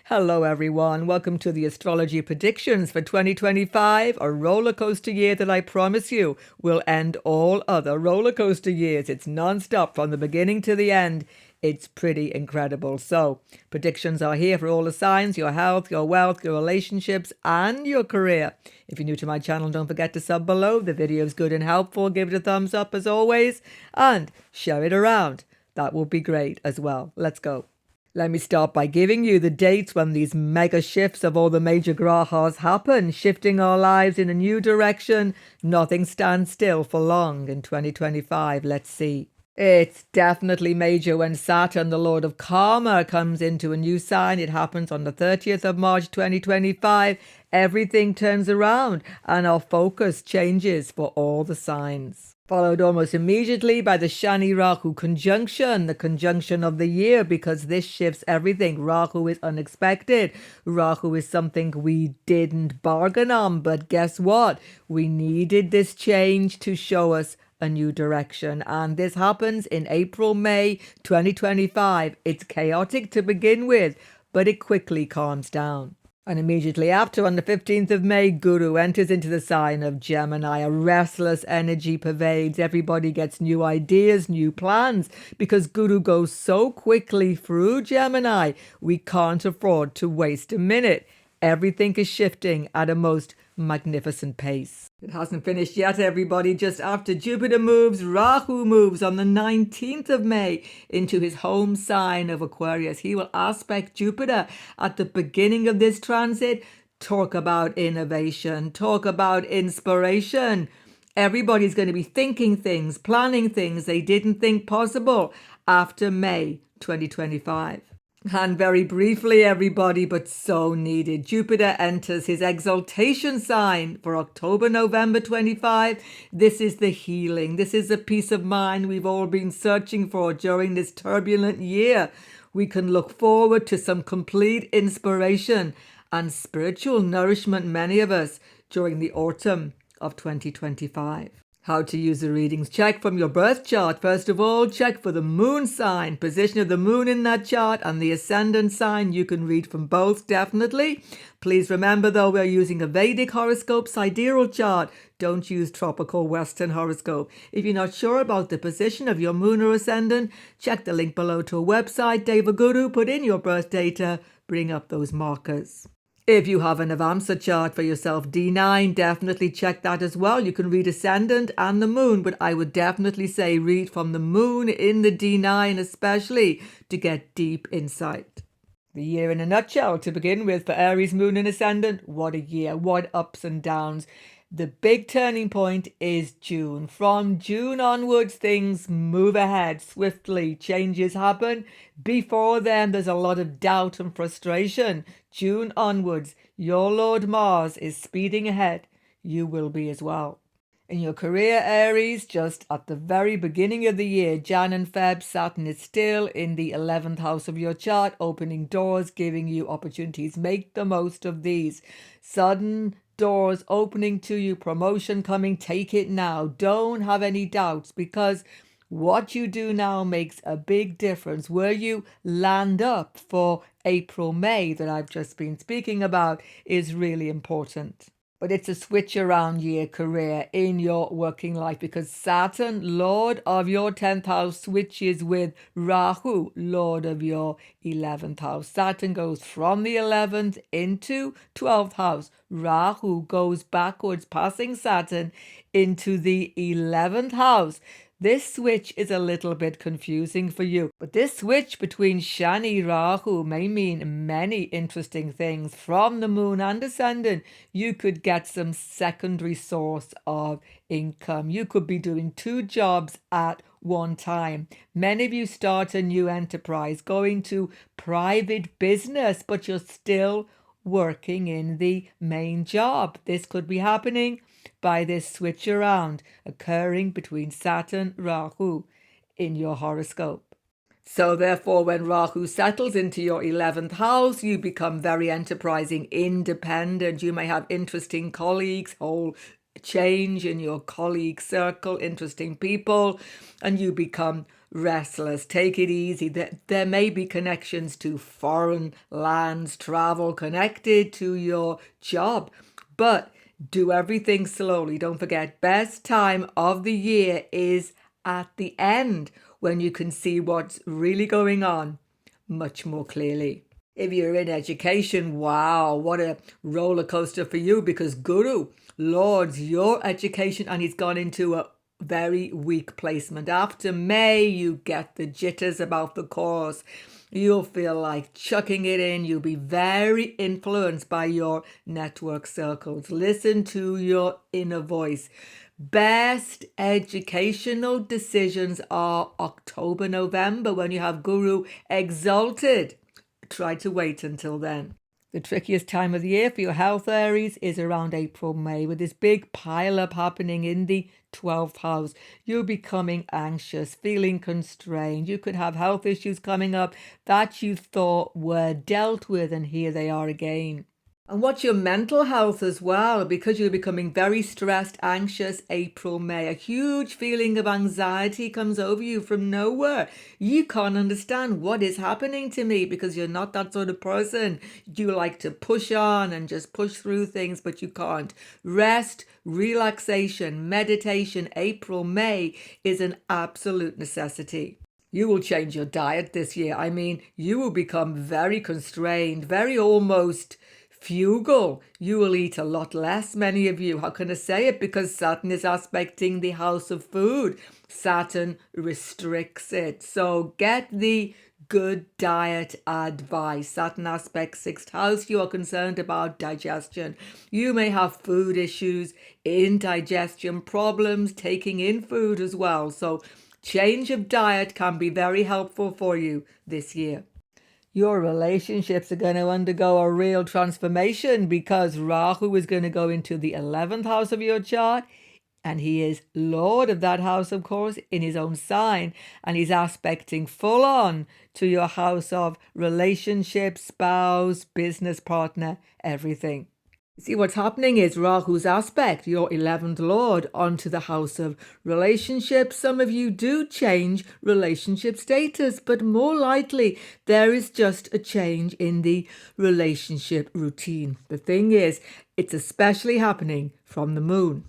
Hello everyone, welcome to the Astrology Predictions for 2025, a roller coaster year that I promise you will end all other roller coaster years. It's non-stop from the beginning to the end. It's pretty incredible. So, predictions are here for all the signs, your health, your wealth, your relationships, and your career. If you're new to my channel, don't forget to sub below. The video is good and helpful. Give it a thumbs up as always, and share it around. That will be great as well. Let's go. Let me start by giving you the dates when these mega shifts of all the major grahas happen, shifting our lives in a new direction. Nothing stands still for long in 2025. Let's see. It's definitely major when Saturn, the Lord of Karma, comes into a new sign. It happens on the 30th of March 2025. Everything turns around and our focus changes for all the signs. Followed almost immediately by the Shani-Rahu conjunction, the conjunction of the year, because this shifts everything. Rahu is unexpected. Rahu is something we didn't bargain on, but guess what? We needed this change to show us a new direction, and this happens in April, May 2025. It's chaotic to begin with, but it quickly calms down. And immediately after, on the 15th of May, Guru enters into the sign of Gemini. A restless energy pervades. Everybody gets new ideas, new plans, because Guru goes so quickly through Gemini. We can't afford to waste a minute. Everything is shifting at a most magnificent pace. It hasn't finished yet, everybody. Just after Jupiter moves, Rahu moves on the 19th of May into his home sign of Aquarius. He will aspect Jupiter at the beginning of this transit. Talk about innovation, talk about inspiration. Everybody's going to be thinking things, planning things they didn't think possible after May 2025. And very briefly, everybody, but so needed, Jupiter enters his exaltation sign for October, November 25. This is the healing. This is the peace of mind we've all been searching for during this turbulent year. We can look forward to some complete inspiration and spiritual nourishment, many of us, during the autumn of 2025. How to use the readings. Check from your birth chart. First of all, check for the moon sign, position of the moon in that chart, and the ascendant sign. You can read from both, definitely. Please remember, though, we're using a Vedic horoscope sidereal chart. Don't use tropical Western horoscope. If you're not sure about the position of your moon or ascendant, check the link below to a website, Devaguru. Put in your birth data, bring up those markers. If you have an Avamsa chart for yourself, D9, definitely check that as well. You can read ascendant and the moon, but I would definitely say read from the moon in the D9 especially to get deep insight. The year in a nutshell to begin with for Aries, moon and ascendant. What a year, what ups and downs. The big turning point is June. From June onwards, things move ahead swiftly. Changes happen. Before then, there's a lot of doubt and frustration. June onwards, your Lord Mars is speeding ahead. You will be as well. In your career, Aries, just at the very beginning of the year, Jan and Feb, Saturn is still in the 11th house of your chart, opening doors, giving you opportunities. Make the most of these. Sudden doors opening to you, promotion coming, take it now. Don't have any doubts, because what you do now makes a big difference. Where you land up for April, May that I've just been speaking about is really important. But it's a switch around year career in your working life, because Saturn, Lord of your 10th house, switches with Rahu, Lord of your 11th house. Saturn goes from the 11th into 12th house. Rahu goes backwards, passing Saturn into the 11th house. This switch is a little bit confusing for you, but this switch between Shani Rahu may mean many interesting things. From the moon and ascendant, you could get some secondary source of income. You could be doing two jobs at one time. Many of you start a new enterprise, going to private business, but you're still working in the main job. This could be happening by this switch around occurring between Saturn, Rahu in your horoscope. So therefore, when Rahu settles into your 11th house, you become very enterprising, independent. You may have interesting colleagues, whole change in your colleague circle, interesting people, and you become restless. Take it easy. There may be connections to foreign lands, travel connected to your job, but do everything slowly. Don't forget, best time of the year is at the end when you can see what's really going on much more clearly. If you're in education, wow, what a roller coaster for you, because Guru lords your education and he's gone into a very weak placement. After May, you get the jitters about the course. You'll feel like chucking it in. You'll be very influenced by your network circles. Listen to your inner voice. Best educational decisions are October, November, when you have Guru exalted. Try to wait until then. The trickiest time of the year for your health, Aries, is around April, May, with this big pile-up happening in the 12th house. You're becoming anxious, feeling constrained. You could have health issues coming up that you thought were dealt with, and here they are again. And watch your mental health as well, because you're becoming very stressed, anxious, April, May. A huge feeling of anxiety comes over you from nowhere. You can't understand what is happening to me, because you're not that sort of person. You like to push on and just push through things, but you can't. Rest, relaxation, meditation, April, May is an absolute necessity. You will change your diet this year. I mean, you will become very constrained, very almost frugal. You will eat a lot less, many of you. How can I say it? Because Saturn is aspecting the house of food. Saturn restricts it. So get the good diet advice. Saturn aspect 6th house. You are concerned about digestion. You may have food issues, indigestion problems, taking in food as well. So change of diet can be very helpful for you this year. Your relationships are going to undergo a real transformation, because Rahu is going to go into the 11th house of your chart, and he is lord of that house, of course, in his own sign, and he's aspecting full on to your house of relationships, spouse, business partner, everything. See, what's happening is Rahu's aspect, your 11th lord, onto the house of relationships. Some of you do change relationship status, but more likely there is just a change in the relationship routine. The thing is, it's especially happening from the moon.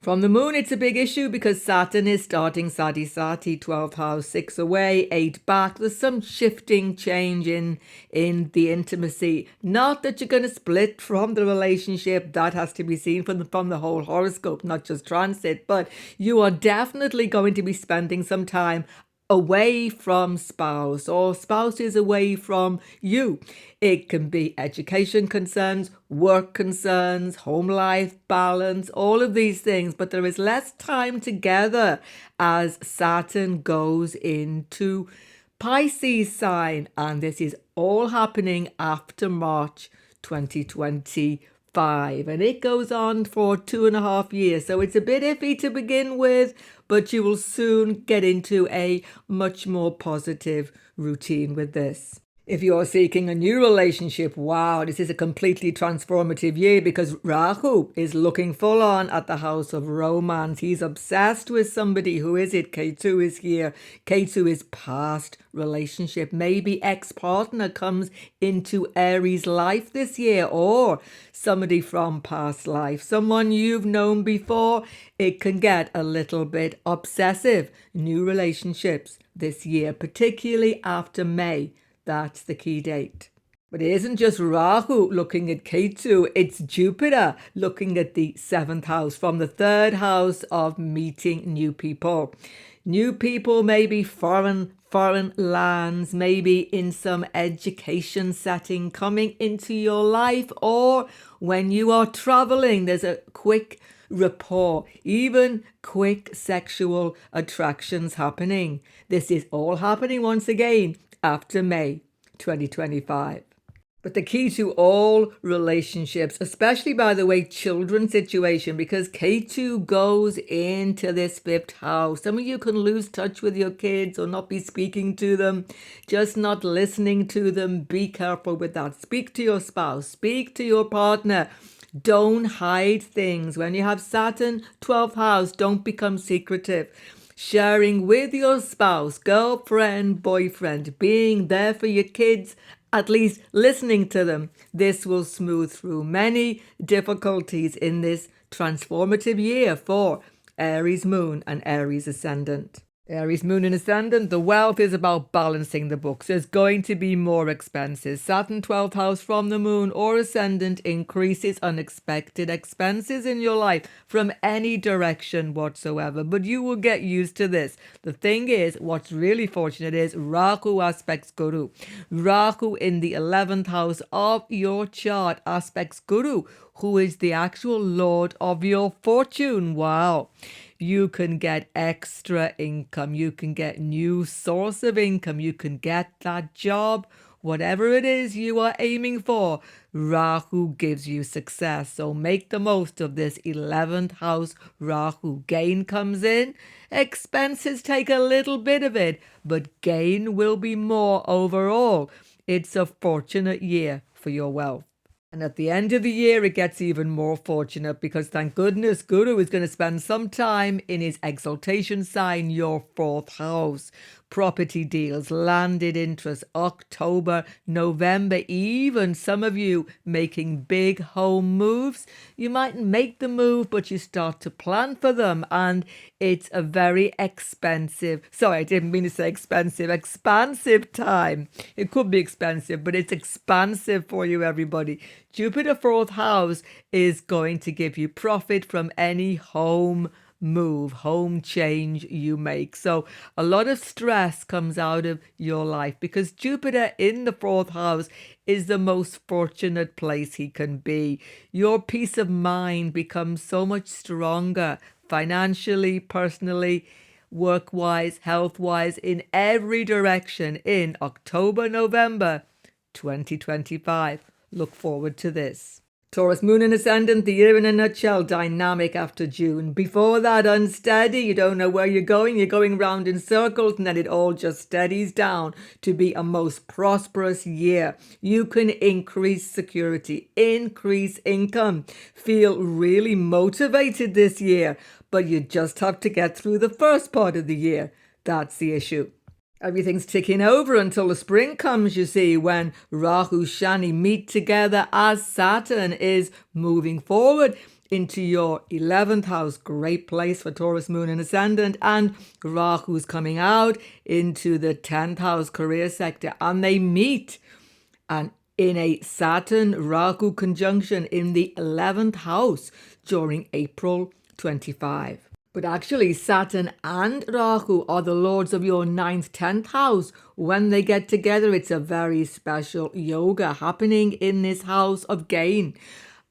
From the moon, it's a big issue because Saturn is starting SADE, 12th house, 6 away, 8 back. There's some shifting change in the intimacy. Not that you're going to split from the relationship. That has to be seen from the whole horoscope, not just transit. But you are definitely going to be spending some time away from spouse, or spouse is away from you. It can be education concerns, work concerns, home life balance, all of these things, but there is less time together as Saturn goes into Pisces sign, and this is all happening after March 2025, and it goes on for 2.5 years, so it's a bit iffy to begin with, but you will soon get into a much more positive routine with this. If you're seeking a new relationship, wow, this is a completely transformative year, because Rahu is looking full on at the house of romance. He's obsessed with somebody. Who is it? Ketu is here. Ketu is past relationship. Maybe ex-partner comes into Aries' life this year, or somebody from past life, someone you've known before. It can get a little bit obsessive. New relationships this year, particularly after May. That's the key date. But it isn't just Rahu looking at Ketu, it's Jupiter looking at the 7th house from the 3rd house of meeting new people. New people, maybe foreign lands, maybe in some education setting coming into your life, or when you are traveling, there's a quick rapport, even quick sexual attractions happening. This is all happening once again after May 2025. But the key to all relationships, especially, by the way, children situation, because Ketu goes into this 5th house. Some of you can lose touch with your kids or not be speaking to them, just not listening to them. Be careful with that. Speak to your spouse, speak to your partner. Don't hide things. When you have Saturn, 12th house, don't become secretive. sharing with your spouse, girlfriend, boyfriend, being there for your kids, at least listening to them. This will smooth through many difficulties in this transformative year for Aries Moon and Aries Ascendant. Aries Moon and Ascendant, the wealth is about balancing the books. There's going to be more expenses. Saturn 12th house from the Moon or Ascendant increases unexpected expenses in your life from any direction whatsoever. But you will get used to this. The thing is, what's really fortunate is Rahu aspects Guru. Rahu in the 11th house of your chart aspects Guru, who is the actual lord of your fortune. Wow. You can get extra income. You can get new source of income. You can get that job, whatever it is you are aiming for. Rahu gives you success. So make the most of this 11th house Rahu. Gain comes in. Expenses take a little bit of it, but gain will be more overall. It's a fortunate year for your wealth. And at the end of the year, it gets even more fortunate because thank goodness Guru is going to spend some time in his exaltation sign, your 4th house. Property deals, landed interest, October, November, even some of you making big home moves. You mightn't make the move, but you start to plan for them. And it's a very expensive, sorry, I didn't mean to say expensive, expansive time. It could be expensive, but it's expansive for you, everybody. Jupiter 4th house is going to give you profit from any home move, home change you make. So a lot of stress comes out of your life because Jupiter in the 4th house is the most fortunate place he can be. Your peace of mind becomes so much stronger financially, personally, work-wise, health-wise, in every direction in October, November 2025. Look forward to this. Taurus Moon and Ascendant, the year in a nutshell, dynamic after June. Before that, unsteady, you don't know where you're going round in circles, and then it all just steadies down to be a most prosperous year. You can increase security, increase income, feel really motivated this year, but you just have to get through the first part of the year. That's the issue. Everything's ticking over until the spring comes, you see, when Rahu, Shani meet together as Saturn is moving forward into your 11th house. Great place for Taurus Moon and Ascendant. And Rahu's coming out into the 10th house career sector. And they meet and in a Saturn-Rahu conjunction in the 11th house during April 25. But actually, Saturn and Rahu are the lords of your 9th, 10th house. When they get together, it's a very special yoga happening in this house of gain.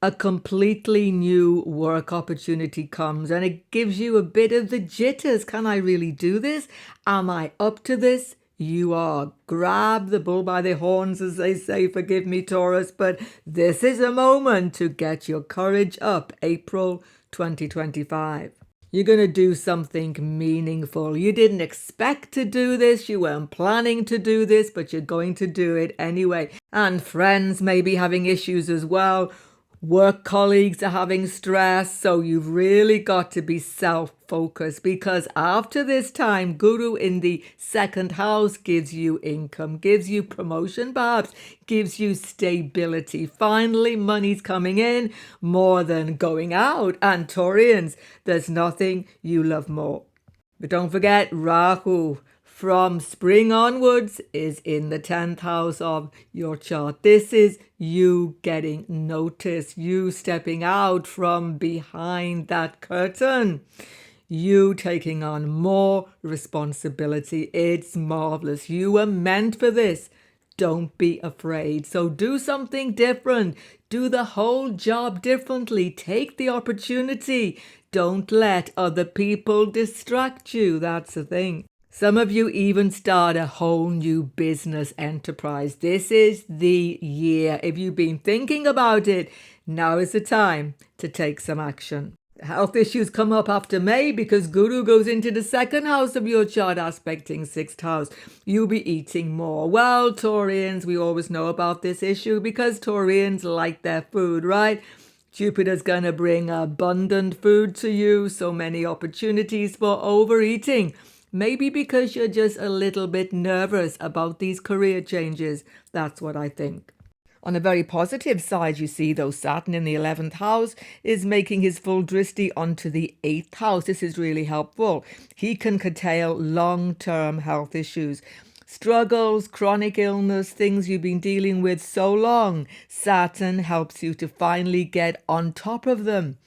A completely new work opportunity comes and it gives you a bit of the jitters. Can I really do this? Am I up to this? You are. Grab the bull by the horns, as they say, forgive me, Taurus, but this is a moment to get your courage up. April 2025. You're going to do something meaningful. You didn't expect to do this. You weren't planning to do this, but you're going to do it anyway. And friends may be having issues as well. Work colleagues are having stress. So you've really got to be self-focused because after this time, Guru in the 2nd house gives you income, gives you promotion perhaps, gives you stability. Finally, money's coming in more than going out. And Taurians, there's nothing you love more. But don't forget, Rahu from spring onwards is in the 10th house of your chart. This is you getting noticed, you stepping out from behind that curtain, you taking on more responsibility. It's marvelous. You were meant for this. Don't be afraid. So do something different. Do the whole job differently. Take the opportunity. Don't let other people distract you. That's the thing. Some of you even start a whole new business enterprise. This is the year. If you've been thinking about it, now is the time to take some action. Health issues come up after May because Guru goes into the 2nd house of your chart, aspecting 6th house. You'll be eating more. Well, Taurians, we always know about this issue because Taurians like their food, right? Jupiter's going to bring abundant food to you, so many opportunities for overeating. Maybe because you're just a little bit nervous about these career changes. That's what I think. On a very positive side, you see, though, Saturn in the 11th house is making his full drishti onto the 8th house. This is really helpful. He can curtail long-term health issues. Struggles, chronic illness, things you've been dealing with so long. Saturn helps you to finally get on top of them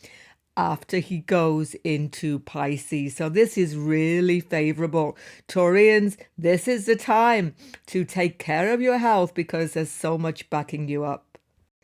after he goes into Pisces. So this is really favorable. Taurians, this is the time to take care of your health because there's so much backing you up.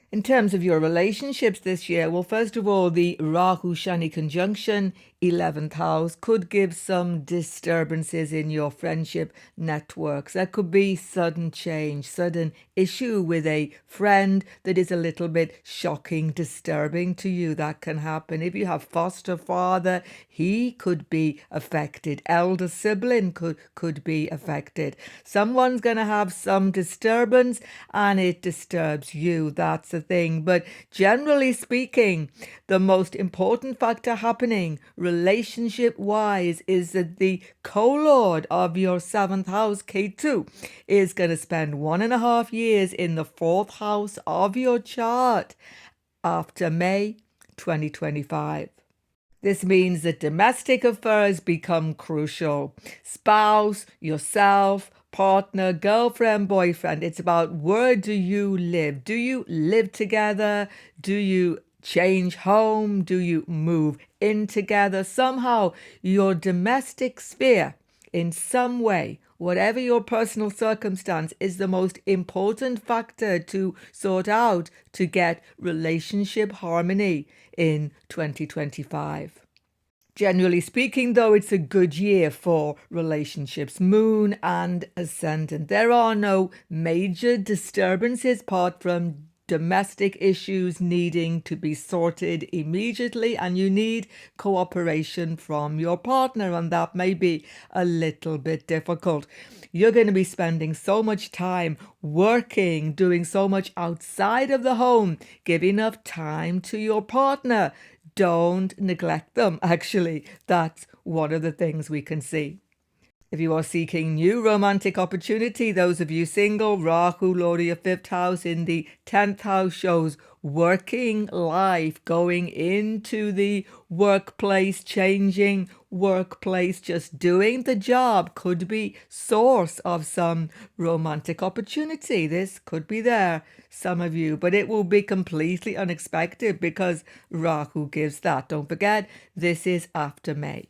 In terms of your relationships this year, well, first of all, the Rahu-Shani conjunction, 11th house, could give some disturbances in your friendship networks. There could be sudden change, sudden issue with a friend that is a little bit shocking, disturbing to you. That can happen. If you have foster father, he could be affected. Elder sibling could be affected. Someone's going to have some disturbance and it disturbs you. That's the thing. But generally speaking, the most important factor happening relationship-wise is that the co-lord of your 7th house, K2, is going to spend 1.5 years in the 4th house of your chart after May 2025. This means that domestic affairs become crucial. Spouse, yourself, partner, girlfriend, boyfriend. It's about where do you live? Do you live together? Do you change home? Do you move in together? Somehow your domestic sphere, in some way, whatever your personal circumstance, is the most important factor to sort out to get relationship harmony in 2025. Generally speaking, though, it's a good year for relationships, moon and ascendant. There are no major disturbances apart from domestic issues needing to be sorted immediately, and you need cooperation from your partner, and that may be a little bit difficult. You're going to be spending so much time working, doing so much outside of the home. Give enough time to your partner. Don't neglect them, actually. That's one of the things we can see. If you are seeking new romantic opportunity, those of you single, Rahu, Lord of your 5th house in the 10th house shows working life, going into the workplace, changing workplace, just doing the job could be source of some romantic opportunity. This could be there, some of you, but it will be completely unexpected because Rahu gives that. Don't forget, this is after May.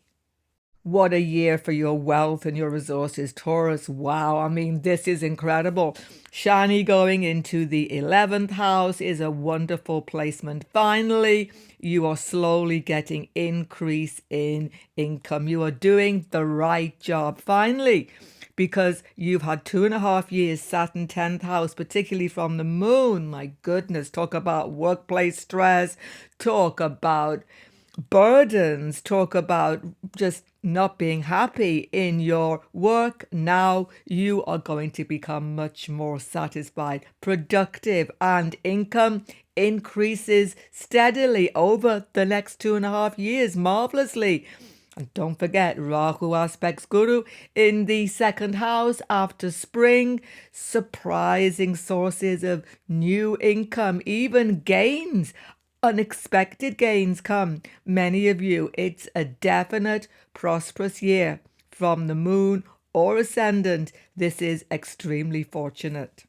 What a year for your wealth and your resources, Taurus. Wow, I mean, this is incredible. Shani going into the 11th house is a wonderful placement. Finally, you are slowly getting increase in income. You are doing the right job, finally, because you've had 2.5 years Saturn 10th house, particularly from the moon. My goodness, talk about workplace stress, talk about burdens, talk about just not being happy in your work. Now you are going to become much more satisfied, productive, and income increases steadily over the next 2.5 years, marvelously. And don't forget, Rahu aspects Guru in the 2nd house after spring. Surprising sources of new income, even gains. Unexpected gains come. Many of you, it's a definite prosperous year from the moon or ascendant. This is extremely fortunate.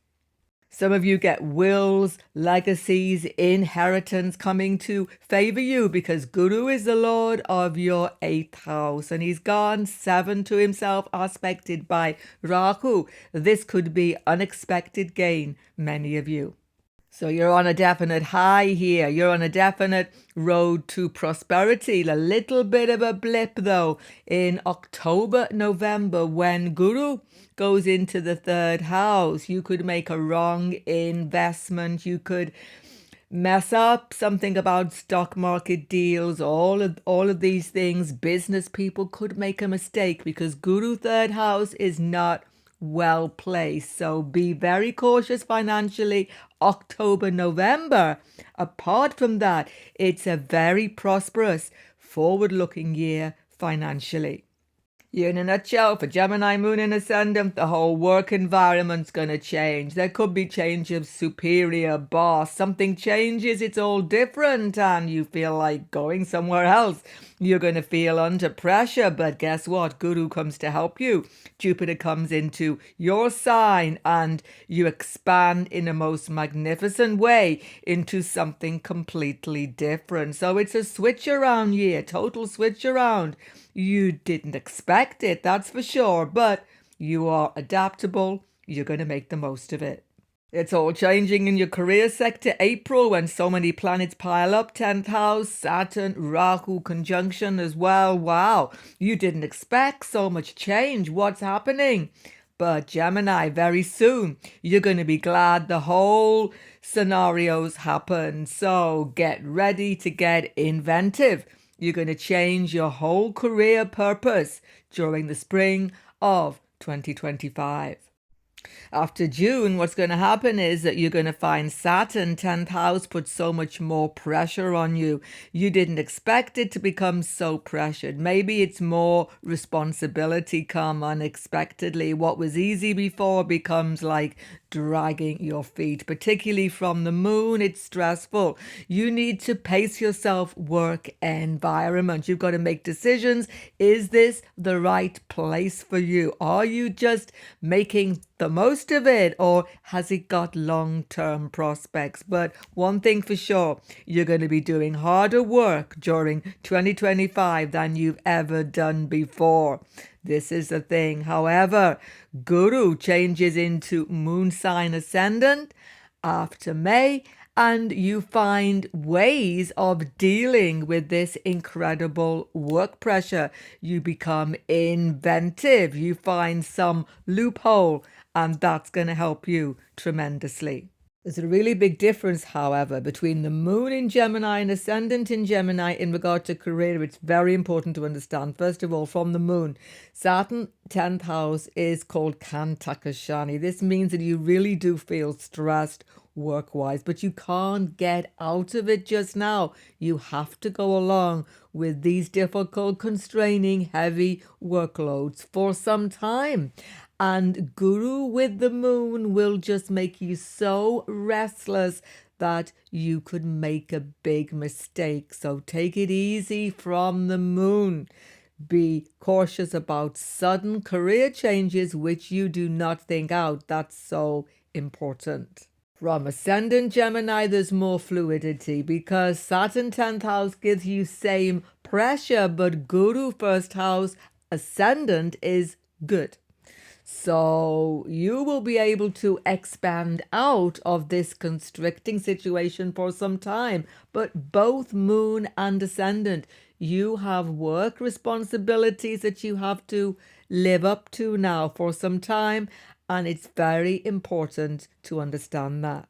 Some of you get wills, legacies, inheritance coming to favor you because Guru is the Lord of your 8th house and he's gone 7 to himself, aspected by Rahu. This could be unexpected gain, many of you. So you're on a definite high here. You're on a definite road to prosperity. A little bit of a blip, though, in October, November, when Guru goes into the 3rd house. You could make a wrong investment. You could mess up something about stock market deals, all of these things. Business people could make a mistake because Guru 3rd house is not well placed. So be very cautious financially October, November. Apart from that, it's a very prosperous, forward-looking year financially. In a nutshell, for Gemini, Moon and Ascendant, the whole work environment's going to change. There could be change of superior, boss. Something changes, it's all different, and you feel like going somewhere else. You're going to feel under pressure, but guess what? Guru comes to help you. Jupiter comes into your sign, and you expand in a most magnificent way into something completely different. So it's a switch around year, total switch around. You didn't expect it, that's for sure, but you are adaptable. You're going to make the most of it. It's all changing in your career sector. April, when so many planets pile up, 10th house, Saturn, Rahu conjunction as well. Wow, you didn't expect so much change. What's happening? But Gemini, very soon, you're going to be glad the whole scenarios happen. So get ready to get inventive. You're going to change your whole career purpose during the spring of 2025. After June, what's going to happen is that you're going to find Saturn, 10th house, put so much more pressure on you. You didn't expect it to become so pressured. Maybe it's more responsibility come unexpectedly. What was easy before becomes like dragging your feet, particularly from the moon. It's stressful. You need to pace yourself, work environment. You've got to make decisions. Is this the right place for you? Are you just making the most of it, or has it got long-term prospects? But one thing for sure, you're going to be doing harder work during 2025 than you've ever done before. This is the thing. However, Guru changes into moon sign ascendant after May, and you find ways of dealing with this incredible work pressure. You become inventive. You find some loophole, and that's going to help you tremendously. There's a really big difference, however, between the moon in Gemini and ascendant in Gemini in regard to career. It's very important to understand. First of all, from the moon, Saturn, 10th house, is called Kantakashani. This means that you really do feel stressed work-wise, but you can't get out of it just now. You have to go along with these difficult, constraining, heavy workloads for some time. And Guru with the moon will just make you so restless that you could make a big mistake. So take it easy from the moon. Be cautious about sudden career changes which you do not think out. That's so important. From ascendant Gemini, there's more fluidity because Saturn 10th house gives you same pressure, but Guru first house ascendant is good. So you will be able to expand out of this constricting situation for some time. But both moon and ascendant, you have work responsibilities that you have to live up to now for some time. And it's very important to understand that.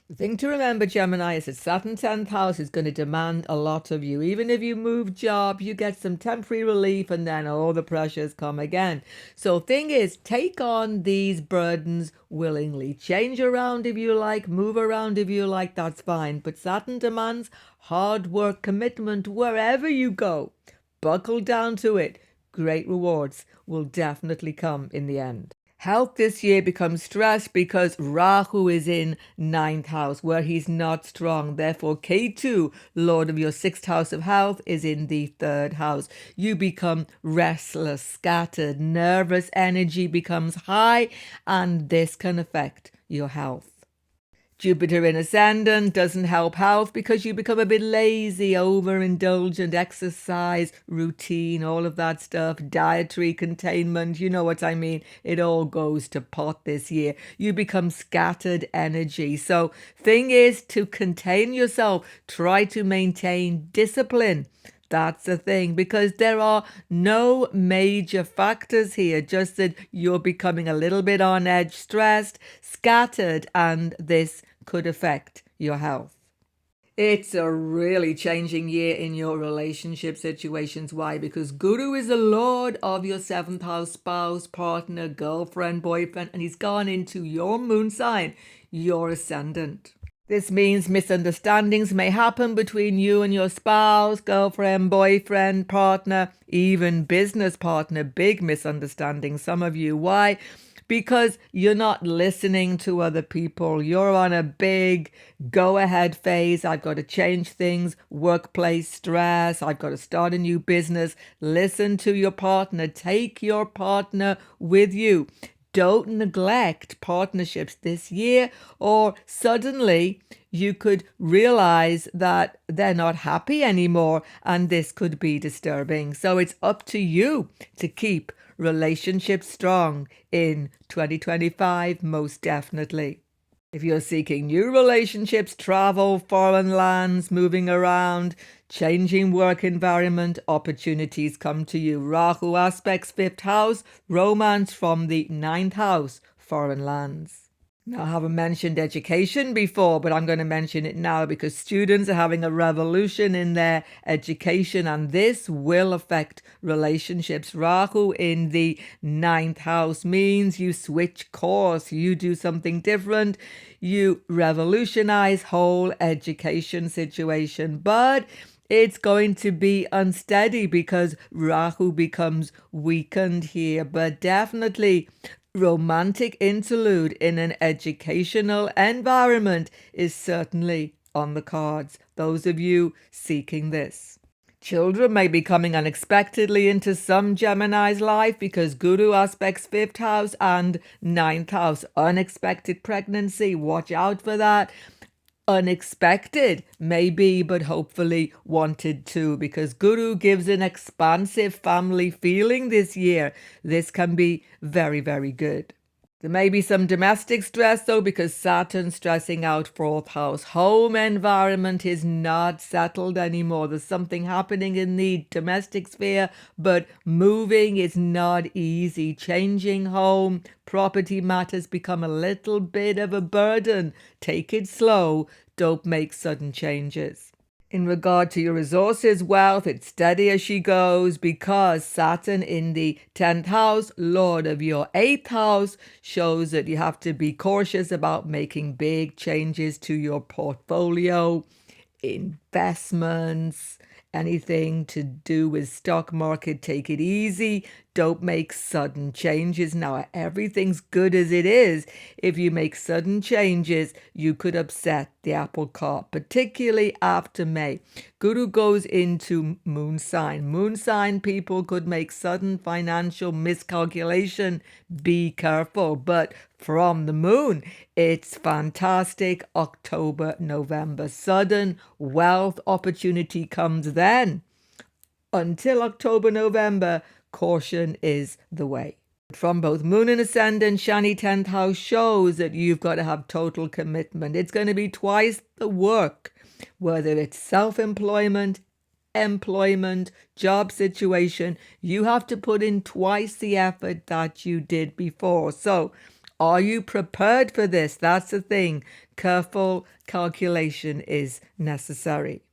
The thing to remember, Gemini, is that Saturn 10th house is going to demand a lot of you. Even if you move job, you get some temporary relief and then all the pressures come again. So thing is, take on these burdens willingly. Change around if you like, move around if you like, that's fine. But Saturn demands hard work, commitment wherever you go. Buckle down to it. Great rewards will definitely come in the end. Health this year becomes stressed because Rahu is in 9th house where he's not strong. Therefore, Ketu, Lord of your 6th house of health, is in the 3rd house. You become restless, scattered, nervous energy becomes high, and this can affect your health. Jupiter in ascendant doesn't help health because you become a bit lazy, overindulgent, exercise, routine, all of that stuff, dietary containment, you know what I mean. It all goes to pot this year. You become scattered energy. So thing is to contain yourself, try to maintain discipline. That's the thing, because there are no major factors here, just that you're becoming a little bit on edge, stressed, scattered, and this could affect your health. It's a really changing year in your relationship situations. Why? Because Guru is the lord of your 7th house spouse, partner, girlfriend, boyfriend, and he's gone into your moon sign. your ascendant. This means misunderstandings may happen between you and your spouse, girlfriend, boyfriend, partner, even business partner. Big misunderstandings, some of you. Why? Because you're not listening to other people. You're on a big go-ahead phase. I've got to change things, workplace stress. I've got to start a new business. Listen to your partner. Take your partner with you. Don't neglect partnerships this year, or suddenly you could realize that they're not happy anymore, and this could be disturbing. So it's up to you to keep relationships strong in 2025, most definitely. If you're seeking new relationships, travel, foreign lands, moving around, changing work environment, opportunities come to you. Rahu aspects 5th house, romance from the 9th house, foreign lands. Now, I haven't mentioned education before, but I'm going to mention it now because students are having a revolution in their education, and this will affect relationships. Rahu in the 9th house means you switch course, you do something different, you revolutionize whole education situation, but it's going to be unsteady because Rahu becomes weakened here, but definitely romantic interlude in an educational environment is certainly on the cards. Those of you seeking this. Children may be coming unexpectedly into some Gemini's life because Guru aspects 5th house and 9th house. Unexpected pregnancy, watch out for that. Unexpected, maybe, but hopefully wanted to, because Guru gives an expansive family feeling this year. This can be very, very good. There may be some domestic stress though, because Saturn stressing out 4th house. Home environment is not settled anymore. There's something happening in the domestic sphere, but moving is not easy. Changing home, property matters become a little bit of a burden. Take it slow. Don't make sudden changes. In regard to your resources, wealth, it's steady as she goes because Saturn in the 10th house, Lord of your 8th house, shows that you have to be cautious about making big changes to your portfolio, investments, anything to do with stock market. Take it easy. Don't make sudden changes. Now, everything's good as it is. If you make sudden changes, you could upset the apple cart, particularly after May. Guru goes into moon sign. Moon sign people could make sudden financial miscalculation. Be careful. But from the moon, it's fantastic. October, November. Sudden wealth opportunity comes then. Until October, November, caution is the way. From both moon and ascendant, Shani 10th house shows that you've got to have total commitment. It's going to be twice the work, whether it's self-employment, employment, job situation. You have to put in twice the effort that you did before. So are you prepared for this? That's the thing. Careful calculation is necessary.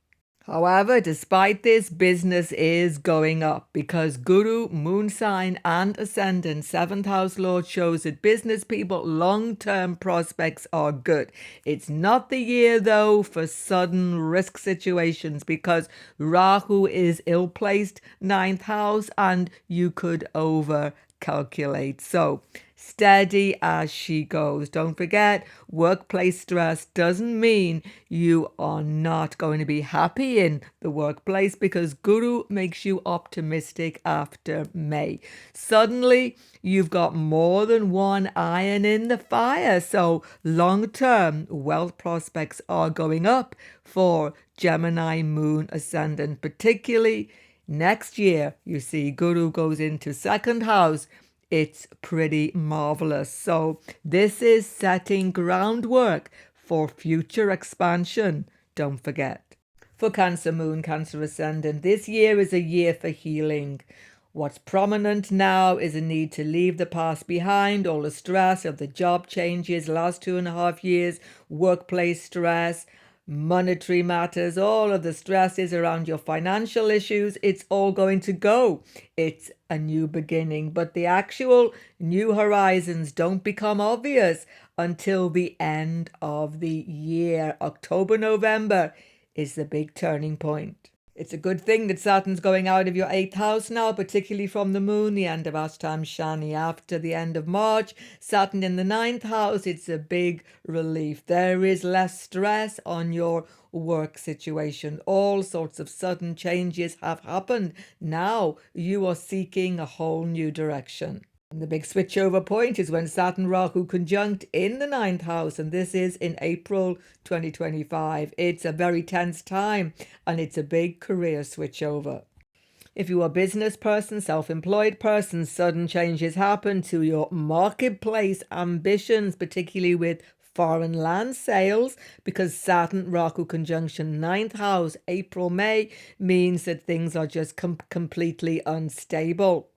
However, despite this, business is going up because Guru, moon sign and ascendant, 7th house lord shows that business people, long-term prospects are good. It's not the year though for sudden risk situations because Rahu is ill-placed 9th house and you could over-calculate. So steady as she goes. Don't forget, workplace stress doesn't mean you are not going to be happy in the workplace because Guru makes you optimistic after May. Suddenly, you've got more than one iron in the fire. So long-term wealth prospects are going up for Gemini moon ascendant, particularly next year. You see, Guru goes into 2nd house. It's pretty marvelous. So this is setting groundwork for future expansion. Don't forget. For Cancer moon, Cancer ascendant, this year is a year for healing. What's prominent now is a need to leave the past behind, all the stress of the job changes, last 2.5 years, workplace stress, monetary matters, all of the stresses around your financial issues, it's all going to go. It's a new beginning, but the actual new horizons don't become obvious until the end of the year. October, November is the big turning point. It's a good thing that Saturn's going out of your 8th house now, particularly from the moon, the end of Ashtam Shani. After the end of March, Saturn in the 9th house, it's a big relief. There is less stress on your work situation. All sorts of sudden changes have happened. Now you are seeking a whole new direction. And the big switchover point is when Saturn Rahu conjunct in the 9th house, and this is in April 2025. It's a very tense time, and it's a big career switchover. If you are a business person, self-employed person, sudden changes happen to your marketplace ambitions, particularly with foreign land sales, because Saturn Rahu conjunction 9th house April May means that things are just completely unstable.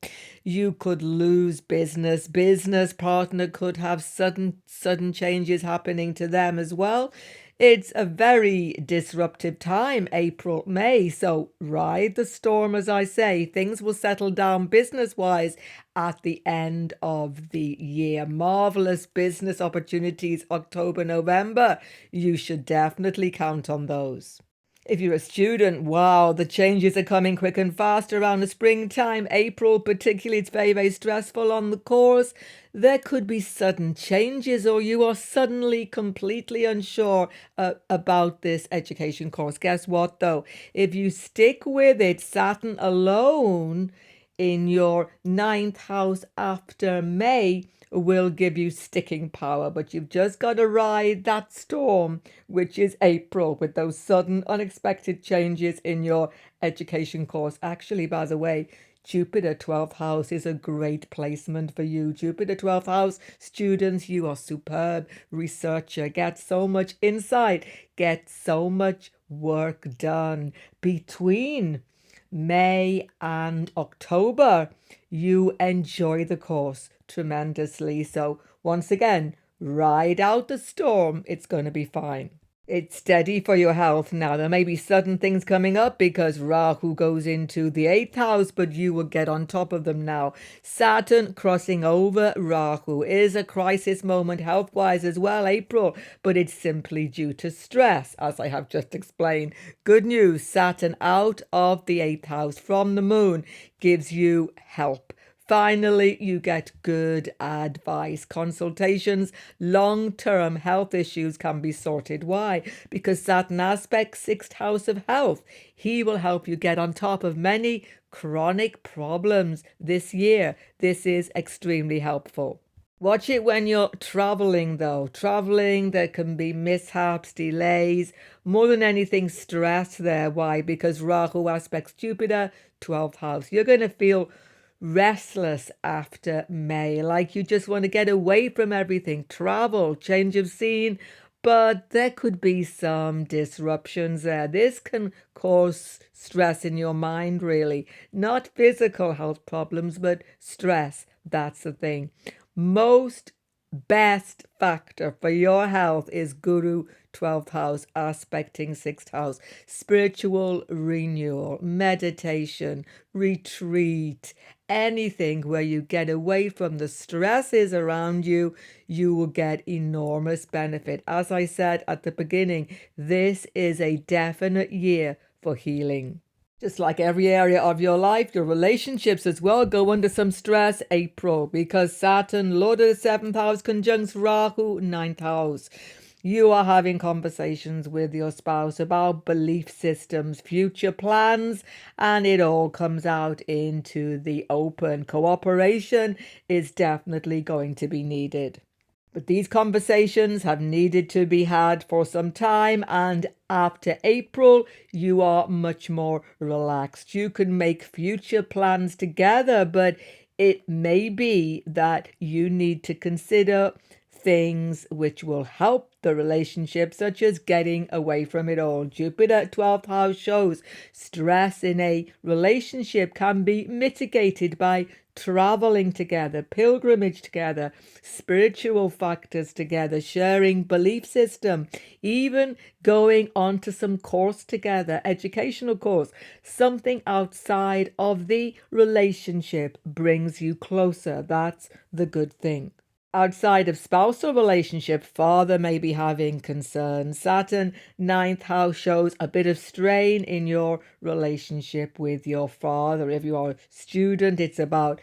You could lose business partner could have sudden changes happening to them as well. It's a very disruptive time, April, May. So ride the storm, as I say. Things will settle down business-wise at the end of the year. Marvelous business opportunities, October, November. You should definitely count on those. If you're a student, wow, the changes are coming quick and fast around the springtime. April, particularly, it's very, very stressful on the course. There could be sudden changes, or you are suddenly completely unsure about this education course. Guess what, though? If you stick with it, Saturn alone in your 9th house after May will give you sticking power, but you've just got to ride that storm, which is April, with those sudden unexpected changes in your education course. Actually, by the way, Jupiter 12th house is a great placement for you. Jupiter 12th house students, you are superb researcher. Get so much insight, get so much work done. Between May and October, you enjoy the course tremendously. So once again, ride out the storm. It's going to be fine. It's steady for your health now. There may be sudden things coming up because Rahu goes into the 8th house, but you will get on top of them now. Saturn crossing over Rahu is a crisis moment health-wise as well, April, but it's simply due to stress, as I have just explained. Good news, Saturn out of the 8th house from the moon gives you help. Finally, you get good advice. Consultations, long-term health issues can be sorted. Why? Because Saturn aspects 6th house of health. He will help you get on top of many chronic problems this year. This is extremely helpful. Watch it when you're traveling, though. Traveling, there can be mishaps, delays, more than anything, stress there. Why? Because Rahu aspects Jupiter, 12th house. You're going to feel restless after May, like you just want to get away from everything, travel, change of scene, but there could be some disruptions there. This can cause stress in your mind, really. Not physical health problems, but stress. That's the thing. Most best factor for your health is Guru 12th house aspecting 6th house. Spiritual renewal, meditation, retreat, anything where you get away from the stresses around you, you will get enormous benefit. As I said at the beginning, this is a definite year for healing. Just like every area of your life, your relationships as well go under some stress, April, because Saturn, Lord of the 7th house, conjuncts Rahu, 9th house. You are having conversations with your spouse about belief systems, future plans, and it all comes out into the open. Cooperation is definitely going to be needed. But these conversations have needed to be had for some time, and after April, you are much more relaxed. You can make future plans together, but it may be that you need to consider things which will help the relationship, such as getting away from it all. Jupiter 12th house shows stress in a relationship can be mitigated by traveling together, pilgrimage together, spiritual factors together, sharing belief system, even going on to some course together, educational course. Something outside of the relationship brings you closer. That's the good thing. Outside of spousal relationship, father may be having concerns. Saturn, 9th house, shows a bit of strain in your relationship with your father. If you are a student, it's about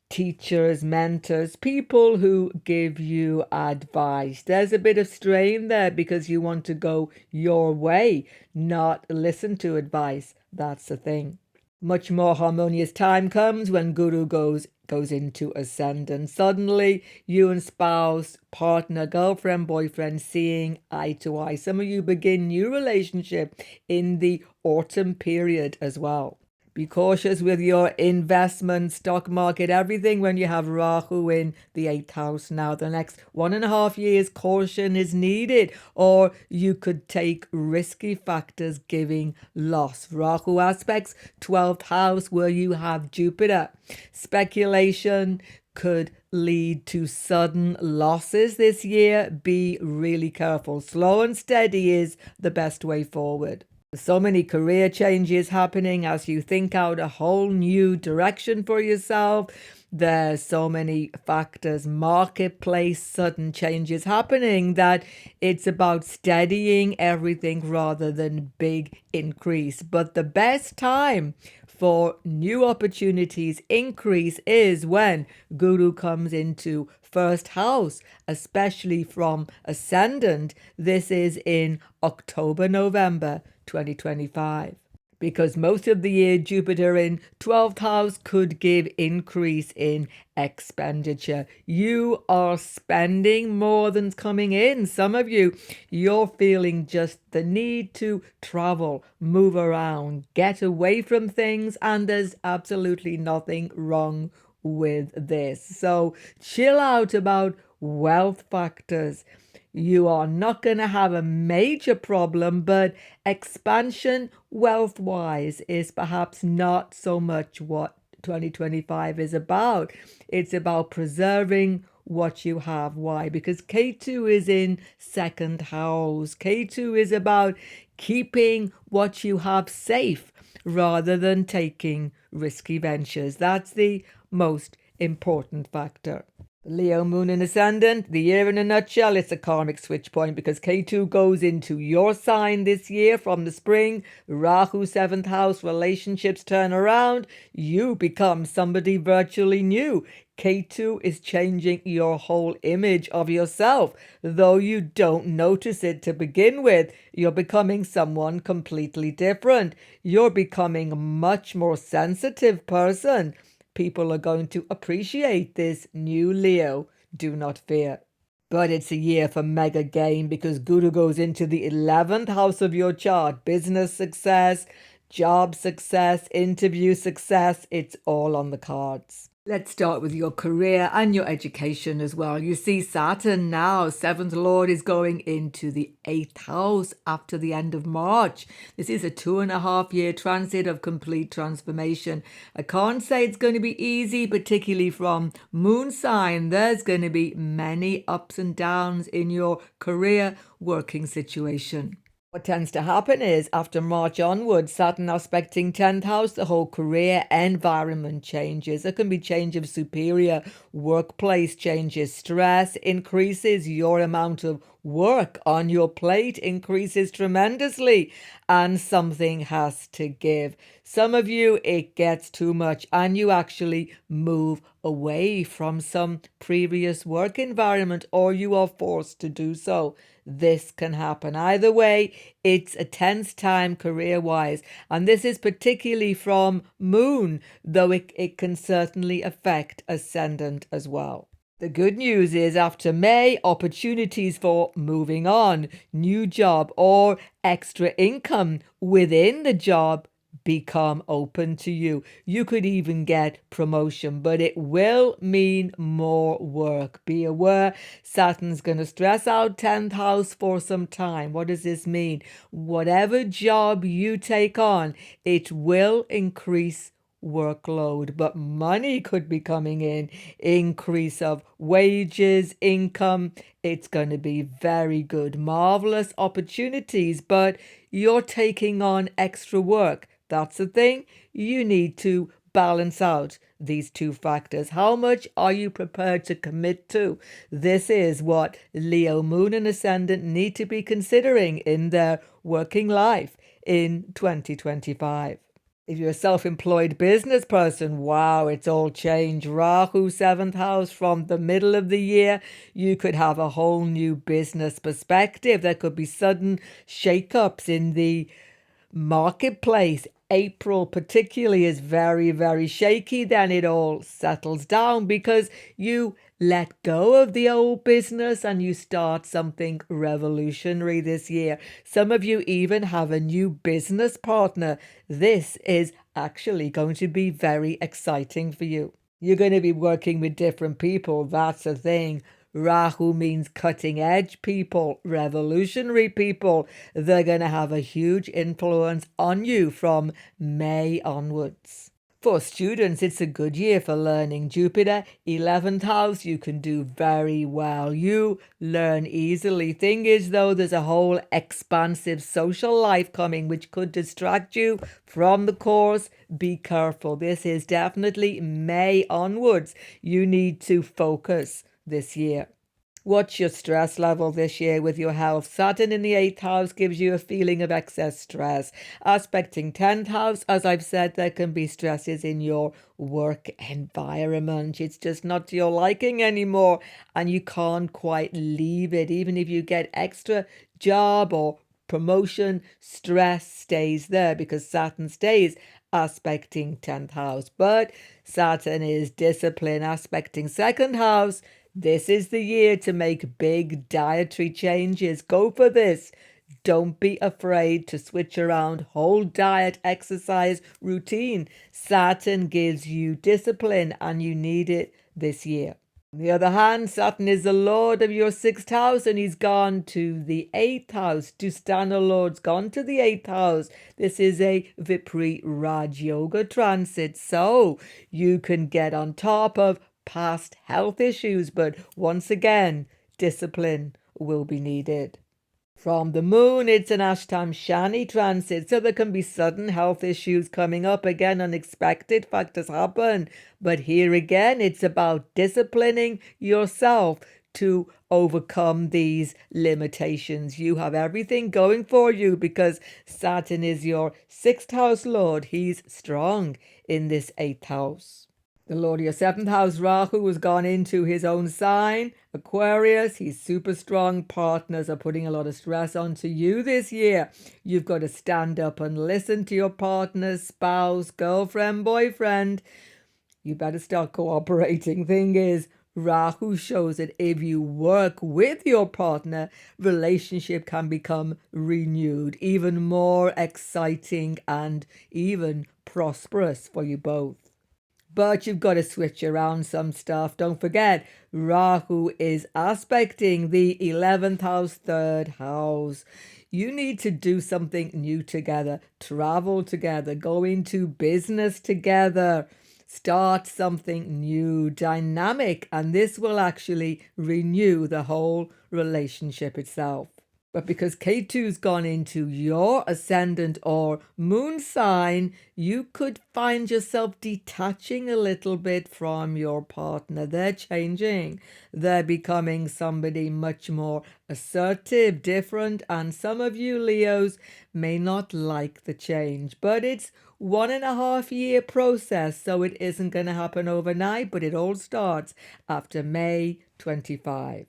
teachers, mentors, people who give you advice. There's a bit of strain there because you want to go your way, not listen to advice. That's the thing. Much more harmonious time comes when Guru goes into ascendant. Suddenly, you and spouse, partner, girlfriend, boyfriend, seeing eye to eye. Some of you begin new relationship in the autumn period as well. Be cautious with your investment, stock market, everything when you have Rahu in the 8th house. Now, the next 1.5 years, caution is needed, or you could take risky factors giving loss. Rahu aspects 12th house where you have Jupiter. Speculation could lead to sudden losses this year. Be really careful. Slow and steady is the best way forward. So many career changes happening as you think out a whole new direction for yourself. There's so many factors, marketplace, sudden changes happening that it's about steadying everything rather than big increase. But the best time for new opportunities increase is when Guru comes into first house, especially from ascendant. This is in October, November 2025. Because most of the year Jupiter in 12th house could give increase in expenditure. You are spending more than's coming in. Some of you, you're feeling just the need to travel, move around, get away from things, and there's absolutely nothing wrong with this. So chill out about wealth factors. You are not going to have a major problem, but expansion wealth-wise is perhaps not so much what 2025 is about. It's about preserving what you have. Why? Because K2 is in second house. K2 is about keeping what you have safe rather than taking risky ventures. That's the most important factor. Leo, Moon and Ascendant, the year in a nutshell, it's a karmic switch point because K2 goes into your sign this year from the spring. Rahu, 7th house, relationships turn around. You become somebody virtually new. K2 is changing your whole image of yourself. Though you don't notice it to begin with, you're becoming someone completely different. You're becoming a much more sensitive person. People are going to appreciate this new Leo. Do not fear. But it's a year for mega gain because Guru goes into the 11th house of your chart. Business success, job success, interview success. It's all on the cards. Let's start with your career and your education as well. You see Saturn now, 7th Lord, is going into the 8th house after the end of March. This is a 2.5 year transit of complete transformation. I can't say it's going to be easy, particularly from moon sign. There's going to be many ups and downs in your career working situation. What tends to happen is after March onwards, Saturn aspecting 10th house, the whole career environment changes. There can be change of superior, workplace changes, stress increases, your amount of work on your plate increases tremendously, and something has to give. Some of you, it gets too much and you actually move away from some previous work environment, or you are forced to do so. This can happen. Either way, it's a tense time career-wise. And this is particularly from Moon, though it can certainly affect Ascendant as well. The good news is after May, opportunities for moving on, new job or extra income within the job become open to you. You could even get promotion, but it will mean more work. Be aware, Saturn's going to stress out 10th house for some time. What does this mean? Whatever job you take on, it will increase workload, but money could be coming in, increase of wages, income. It's going to be very good, marvelous opportunities, but you're taking on extra work. That's the thing. You need to balance out these two factors. How much are you prepared to commit to? This is what Leo Moon and Ascendant need to be considering in their working life in 2025. If you're a self-employed business person, wow, it's all changed. Rahu, 7th house, from the middle of the year, you could have a whole new business perspective. There could be sudden shakeups in the marketplace. April particularly is very, very shaky. Then it all settles down because you let go of the old business and you start something revolutionary this year. Some of you even have a new business partner. This is actually going to be very exciting for you. You're going to be working with different people. That's the thing. Rahu means cutting edge people, revolutionary people. They're going to have a huge influence on you from May onwards. For students, it's a good year for learning. Jupiter, 11th house, you can do very well. You learn easily. Thing is, though, there's a whole expansive social life coming which could distract you from the course. Be careful. This is definitely May onwards. You need to focus this year. What's your stress level this year with your health? Saturn in the 8th house gives you a feeling of excess stress. Aspecting 10th house, as I've said, there can be stresses in your work environment. It's just not to your liking anymore and you can't quite leave it. Even if you get extra job or promotion, stress stays there because Saturn stays aspecting 10th house. But Saturn is discipline aspecting 2nd house. This is the year to make big dietary changes. Go for this. Don't be afraid to switch around whole diet, exercise, routine. Saturn gives you discipline and you need it this year. On the other hand, Saturn is the Lord of your 6th house and he's gone to the 8th house. Dustana Lord's gone to the 8th house. This is a Vipri Raj Yoga transit. So you can get on top of past health issues, but once again, discipline will be needed. From the moon, it's an Ashtam Shani transit, so there can be sudden health issues coming up. Again, unexpected factors happen. But here again, it's about disciplining yourself to overcome these limitations. You have everything going for you because Saturn is your 6th house lord. He's strong in this 8th house. The Lord of your 7th house, Rahu, has gone into his own sign, Aquarius. He's super strong. Partners are putting a lot of stress onto you this year. You've got to stand up and listen to your partner, spouse, girlfriend, boyfriend. You better start cooperating. Thing is, Rahu shows that if you work with your partner, relationship can become renewed, even more exciting and even prosperous for you both. But you've got to switch around some stuff. Don't forget, Rahu is aspecting the 11th house, 3rd house. You need to do something new together, travel together, go into business together, start something new, dynamic, and this will actually renew the whole relationship itself. But because K2's gone into your ascendant or moon sign, you could find yourself detaching a little bit from your partner. They're changing. They're becoming somebody much more assertive, different, and some of you Leos may not like the change. But it's 1.5 year process, so it isn't going to happen overnight, but it all starts after May 25.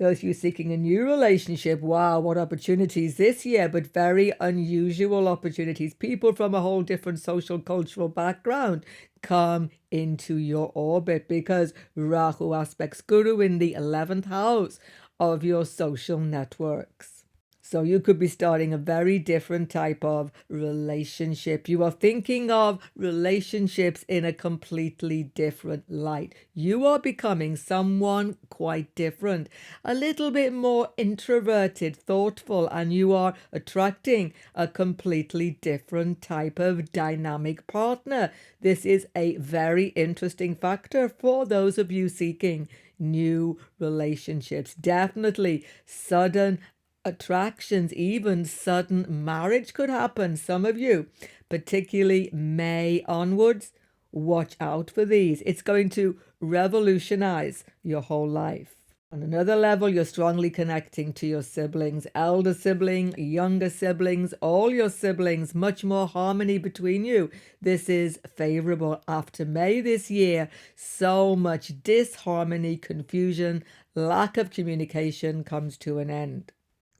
Those of you seeking a new relationship, wow, what opportunities this year, but very unusual opportunities. People from a whole different social, cultural background come into your orbit because Rahu aspects Guru in the 11th house of your social networks. So you could be starting a very different type of relationship. You are thinking of relationships in a completely different light. You are becoming someone quite different, a little bit more introverted, thoughtful, and you are attracting a completely different type of dynamic partner. This is a very interesting factor for those of you seeking new relationships. Definitely sudden attractions, even sudden marriage could happen. Some of you, particularly May onwards, watch out for these. It's going to revolutionize your whole life. On another level, you're strongly connecting to your siblings, elder sibling, younger siblings, all your siblings, much more harmony between you. This is favorable. After May this year, so much disharmony, confusion, lack of communication comes to an end.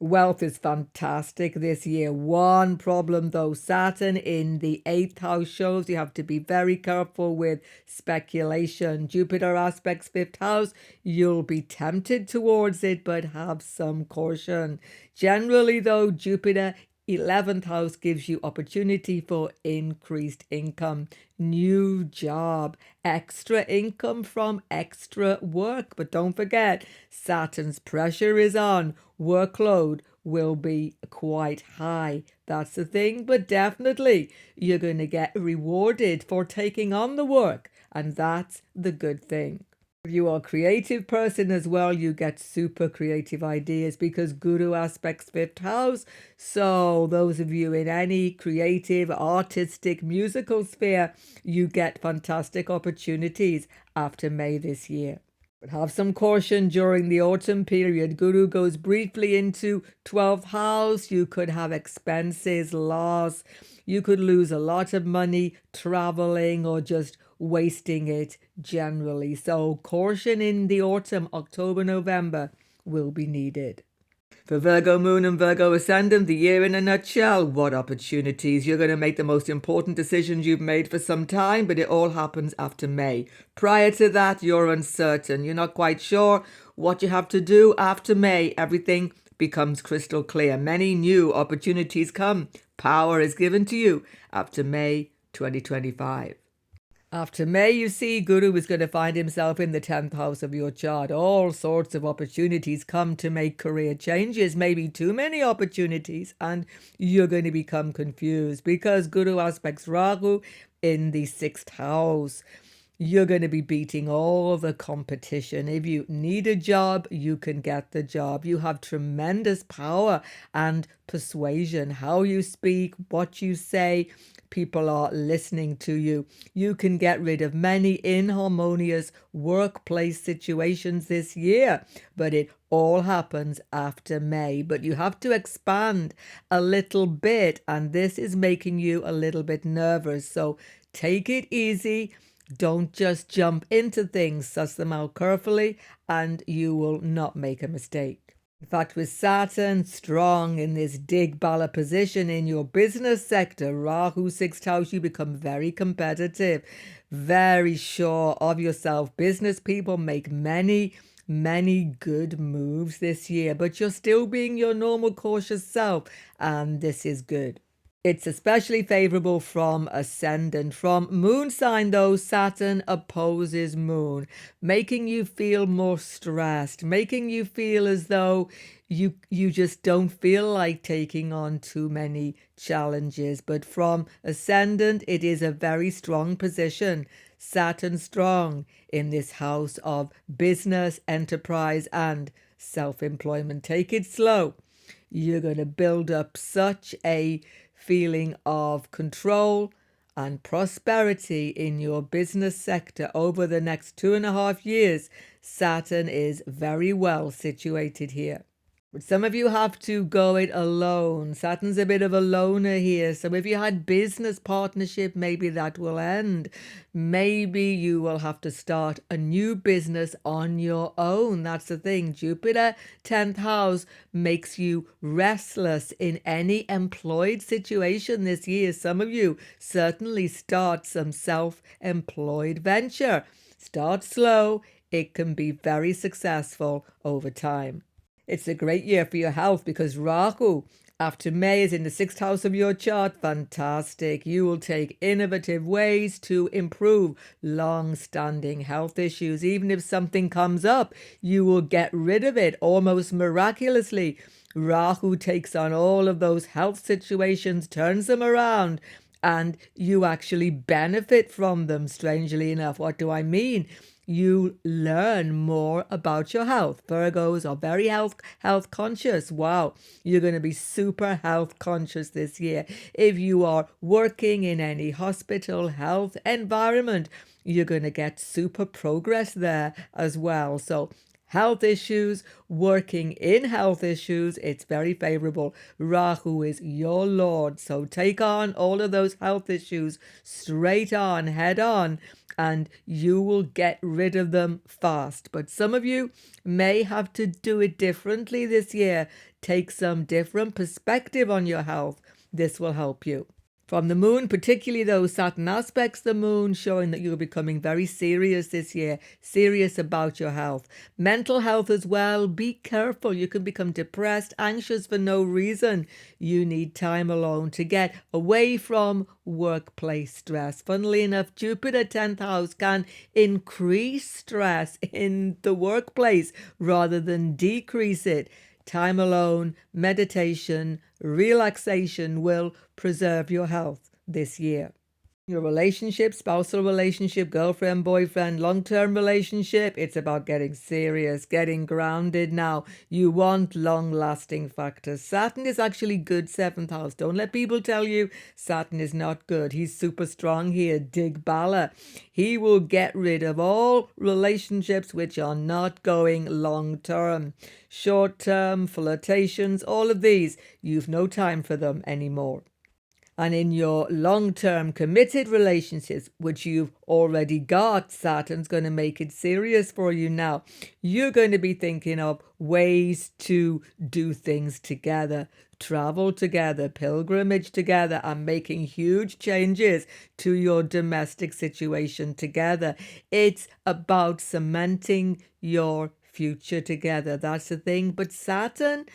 Wealth is fantastic this year. One problem though, Saturn in the 8th house shows you have to be very careful with speculation. Jupiter aspects 5th house, you'll be tempted towards it, but have some caution. Generally though, Jupiter 11th house gives you opportunity for increased income, new job, extra income from extra work. But don't forget, Saturn's pressure is on. Workload will be quite high. That's the thing, but definitely you're going to get rewarded for taking on the work, and that's the good thing. If you are a creative person as well, you get super creative ideas because Guru aspects 5th house. So those of you in any creative, artistic, musical sphere, you get fantastic opportunities after May this year. But have some caution during the autumn period. Guru goes briefly into 12th house. You could have expenses, loss. You could lose a lot of money traveling or just wasting it generally. So caution in the autumn, October, November will be needed. For Virgo Moon and Virgo Ascendant, the year in a nutshell. What opportunities? You're going to make the most important decisions you've made for some time, but it all happens after May. Prior to that, you're uncertain. You're not quite sure what you have to do. After May, everything becomes crystal clear. Many new opportunities come. Power is given to you after May 2025. After May, you see, Guru is going to find himself in the 10th house of your chart. All sorts of opportunities come to make career changes, maybe too many opportunities, and you're going to become confused because Guru aspects Rahu in the 6th house. You're going to be beating all the competition. If you need a job, you can get the job. You have tremendous power and persuasion. How you speak, what you say, people are listening to you. You can get rid of many inharmonious workplace situations this year, but it all happens after May. But you have to expand a little bit, and this is making you a little bit nervous. So take it easy. Don't just jump into things, suss them out carefully, and you will not make a mistake. In fact, with Saturn strong in this Digbala position in your business sector, Rahu 6th house, you become very competitive, very sure of yourself. Business people make many good moves this year, but you're still being your normal cautious self, and this is good. It's especially favorable from ascendant. From moon sign, though, Saturn opposes moon, making you feel more stressed, making you feel as though you just don't feel like taking on too many challenges. But from ascendant, it is a very strong position. Saturn strong in this house of business, enterprise, and self-employment. Take it slow. You're going to build up such a feeling of control and prosperity in your business sector over the next 2.5 years. Saturn is very well situated here. But some of you have to go it alone. Saturn's a bit of a loner here. So if you had business partnership, maybe that will end. Maybe you will have to start a new business on your own. That's the thing. Jupiter, 10th house, makes you restless in any employed situation this year. Some of you certainly start some self-employed venture. Start slow. It can be very successful over time. It's a great year for your health because Rahu, after May, is in the 6th house of your chart. Fantastic. You will take innovative ways to improve long-standing health issues. Even if something comes up, you will get rid of it almost miraculously. Rahu takes on all of those health situations, turns them around, and you actually benefit from them, strangely enough. What do I mean? You learn more about your health. Virgos are very health conscious. Wow, you're going to be super health conscious this year. If you are working in any hospital health environment, you're going to get super progress there as well. So health issues, working in health issues, it's very favorable. Rahu is your lord, so take on all of those health issues straight on, head on, and you will get rid of them fast. But some of you may have to do it differently this year. Take some different perspective on your health. This will help you. From the moon, particularly those Saturn aspects the moon, showing that you're becoming very serious this year, serious about your health. Mental health as well, be careful. You can become depressed, anxious for no reason. You need time alone to get away from workplace stress. Funnily enough, Jupiter 10th house can increase stress in the workplace rather than decrease it. Time alone, meditation, relaxation will preserve your health this year. Your relationship, spousal relationship, girlfriend, boyfriend, long-term relationship, it's about getting serious, getting grounded now. You want long-lasting factors. Saturn is actually good 7th house. Don't let people tell you Saturn is not good. He's super strong here. Digbala. He will get rid of all relationships which are not going long-term. Short-term, flirtations, all of these, you've no time for them anymore. And in your long-term committed relationships, which you've already got, Saturn's going to make it serious for you now. You're going to be thinking of ways to do things together, travel together, pilgrimage together, and making huge changes to your domestic situation together. It's about cementing your future together. That's the thing. But Saturn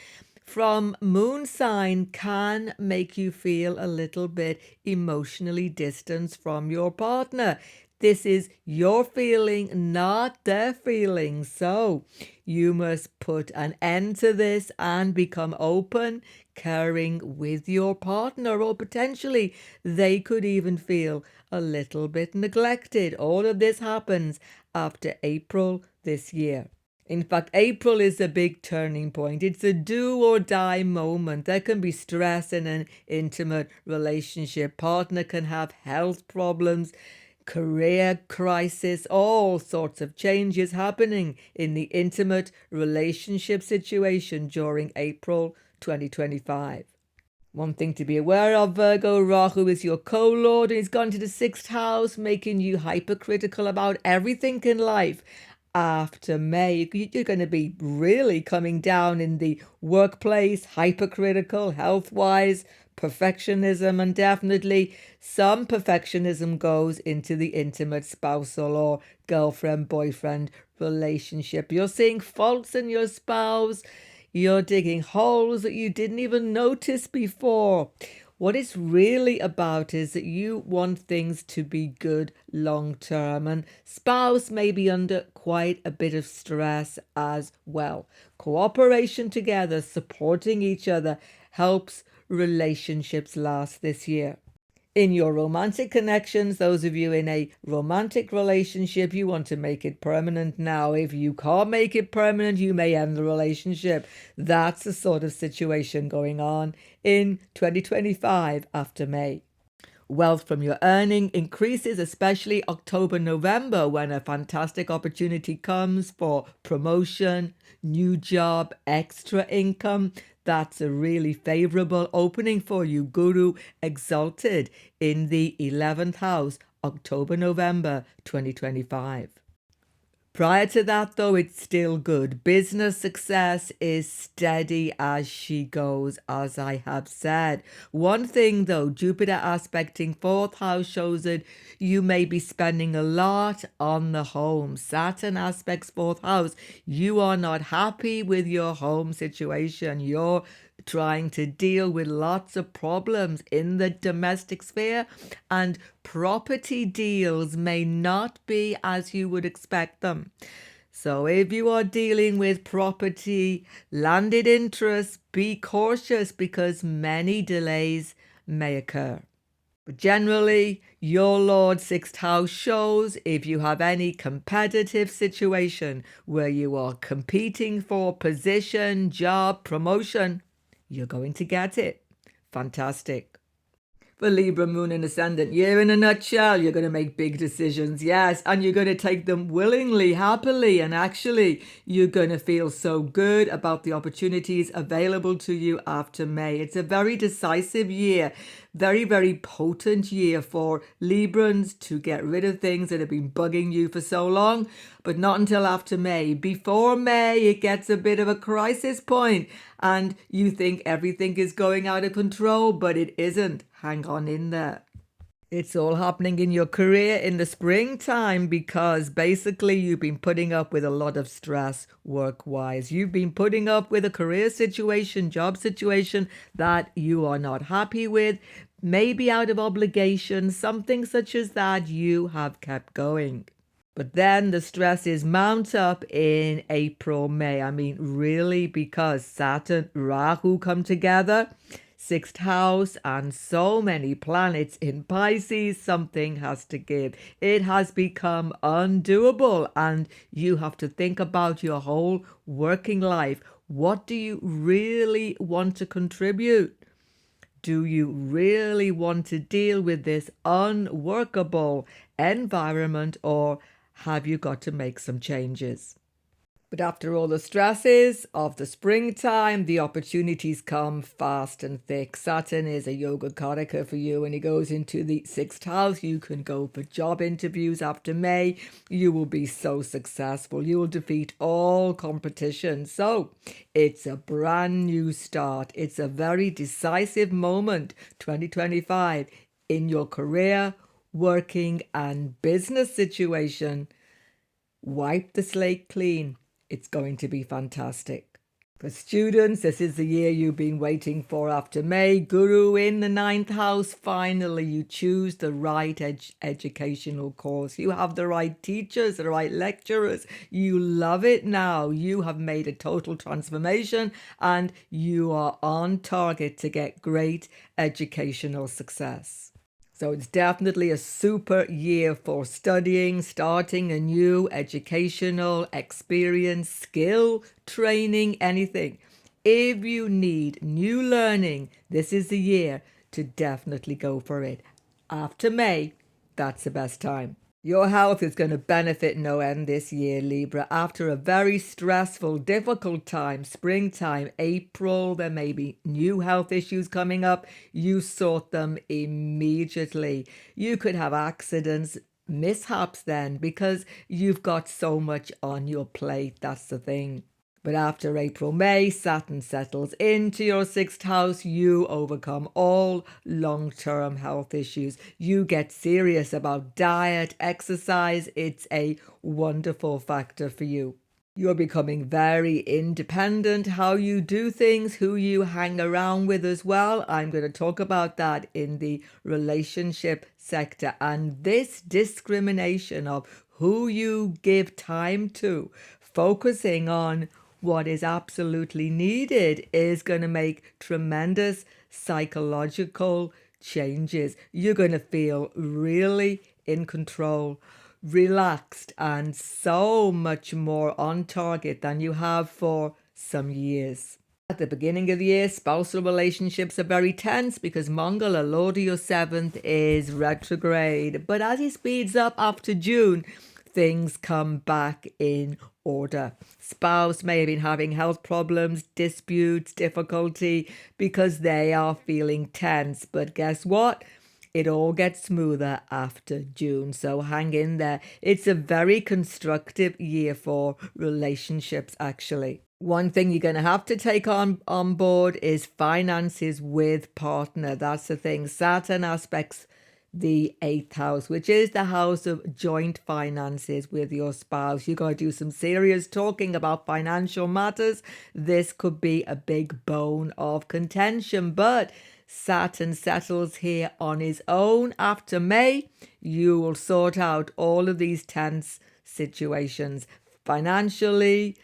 from moon sign can make you feel a little bit emotionally distant from your partner. This is your feeling, not their feeling. So you must put an end to this and become open, caring with your partner, or potentially they could even feel a little bit neglected. All of this happens after April this year. In fact, April is a big turning point. It's a do or die moment. There can be stress in an intimate relationship. Partner can have health problems, career crisis, all sorts of changes happening in the intimate relationship situation during April 2025. One thing to be aware of, Virgo, Rahu is your co-lord and he's gone to the 6th house, making you hypercritical about everything in life. After May, you're going to be really coming down in the workplace, hypercritical, health-wise, perfectionism, and definitely some perfectionism goes into the intimate spousal or girlfriend-boyfriend relationship. You're seeing faults in your spouse. You're digging holes that you didn't even notice before. What it's really about is that you want things to be good long term, and spouse may be under quite a bit of stress as well. Cooperation together, supporting each other, helps relationships last this year. In your romantic connections, those of you in a romantic relationship, you want to make it permanent now. If you can't make it permanent, you may end the relationship. That's the sort of situation going on in 2025 after May. Wealth from your earning increases, especially October, November, when a fantastic opportunity comes for promotion, new job, extra income. That's a really favorable opening for you. Guru exalted in the 11th house, October, November 2025. Prior to that, though, it's still good. Business success is steady as she goes, as I have said. One thing, though, Jupiter aspecting fourth house shows that you may be spending a lot on the home. Saturn aspects fourth house. You are not happy with your home situation. You're trying to deal with lots of problems in the domestic sphere, and property deals may not be as you would expect them. So if you are dealing with property, landed interest, be cautious because many delays may occur. But generally, your Lord sixth house shows if you have any competitive situation where you are competing for position, job, promotion, you're going to get it. Fantastic. For Libra, Moon and Ascendant, year in a nutshell, you're going to make big decisions, yes, and you're going to take them willingly, happily, and actually you're going to feel so good about the opportunities available to you after May. It's a very decisive year, very, very potent year for Librans to get rid of things that have been bugging you for so long, but not until after May. Before May, it gets a bit of a crisis point, and you think everything is going out of control, but it isn't. Hang on in there. It's all happening in your career in the springtime because basically you've been putting up with a lot of stress work-wise. You've been putting up with a career situation, job situation that you are not happy with. Maybe out of obligation, something such as that, you have kept going. But then the stresses mount up in April, May. I mean, really, because Saturn, Rahu come together, sixth house, and so many planets in Pisces, something has to give. It has become undoable, and you have to think about your whole working life. What do you really want to contribute? Do you really want to deal with this unworkable environment, or have you got to make some changes? But after all the stresses of the springtime, the opportunities come fast and thick. Saturn is a yoga karaka for you, and he goes into the sixth house. You can go for job interviews after May. You will be so successful. You will defeat all competition. So it's a brand new start. It's a very decisive moment, 2025, in your career, working, and business situation. Wipe the slate clean. It's going to be fantastic. For students, this is the year you've been waiting for after May. Guru in the ninth house. Finally, you choose the right educational course. You have the right teachers, the right lecturers. You love it now. You have made a total transformation and you are on target to get great educational success. So it's definitely a super year for studying, starting a new educational experience, skill, training, anything. If you need new learning, this is the year to definitely go for it. After May, that's the best time. Your health is going to benefit no end this year, Libra. After a very stressful, difficult time, springtime, April, there may be new health issues coming up. You sort them immediately. You could have accidents, mishaps then, because you've got so much on your plate. That's the thing. But after April, May, Saturn settles into your sixth house. You overcome all long-term health issues. You get serious about diet, exercise. It's a wonderful factor for you. You're becoming very independent, how you do things, who you hang around with as well. I'm going to talk about that in the relationship sector. And this discrimination of who you give time to, focusing on what is absolutely needed, is going to make tremendous psychological changes. You're going to feel really in control, relaxed, and so much more on target than you have for some years. At the beginning of the year, spousal relationships are very tense because Mangala, Lord of your seventh, is retrograde. But as he speeds up after June, things come back in order. Spouse may have been having health problems, disputes, difficulty because they are feeling tense. But guess what? it all gets smoother after June, so hang in there. It's a very constructive year for relationships, actually. One thing you're going to have to take on board is finances with partner. That's the thing. Saturn aspects the 8th house, which is the house of joint finances with your spouse. You got to do some serious talking about financial matters. This could be a big bone of contention, but Saturn settles here on his own. After May, you will sort out all of these tense situations financially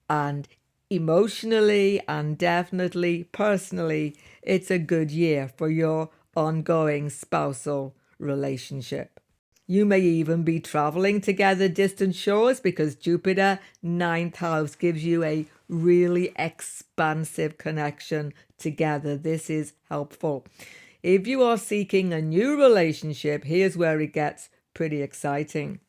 and emotionally and definitely personally. It's a good year for your ongoing spousal relationship. You may even be traveling together distant shores because Jupiter 9th house gives you a really expansive connection together. This is helpful. If you are seeking a new relationship, here's where it gets pretty exciting,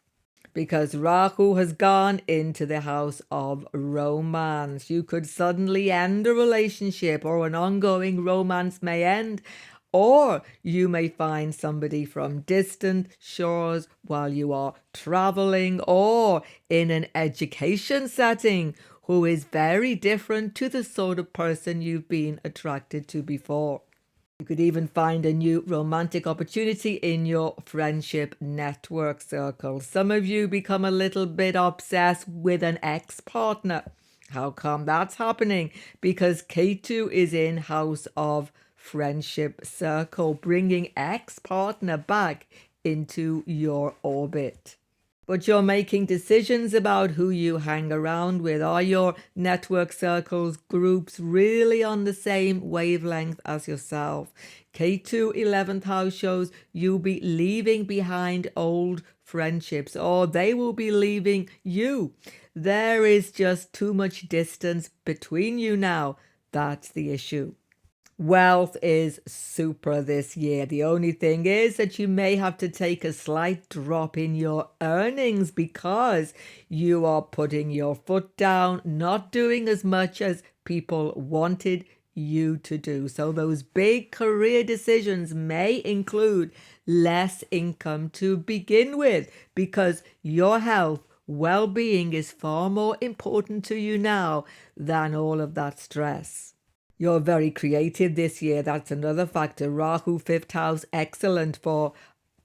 because Rahu has gone into the house of romance. You could suddenly end a relationship, or an ongoing romance may end, or you may find somebody from distant shores while you are traveling or in an education setting who is very different to the sort of person you've been attracted to before. You could even find a new romantic opportunity in your friendship network circle. Some of you become a little bit obsessed with an ex-partner. How come that's happening? Because Ketu is in house of friendship circle, bringing ex-partner back into your orbit. But you're making decisions about who you hang around with. Are your network circles, groups really on the same wavelength as yourself? K2 11th house shows you'll be leaving behind old friendships, or they will be leaving you. There is just too much distance between you now. That's the issue. Wealth is super this year. The only thing is that you may have to take a slight drop in your earnings because you are putting your foot down, not doing as much as people wanted you to do. So those big career decisions may include less income to begin with, because your health, well-being is far more important to you now than all of that stress. You're very creative this year. That's another factor. Rahu, 5th house, excellent for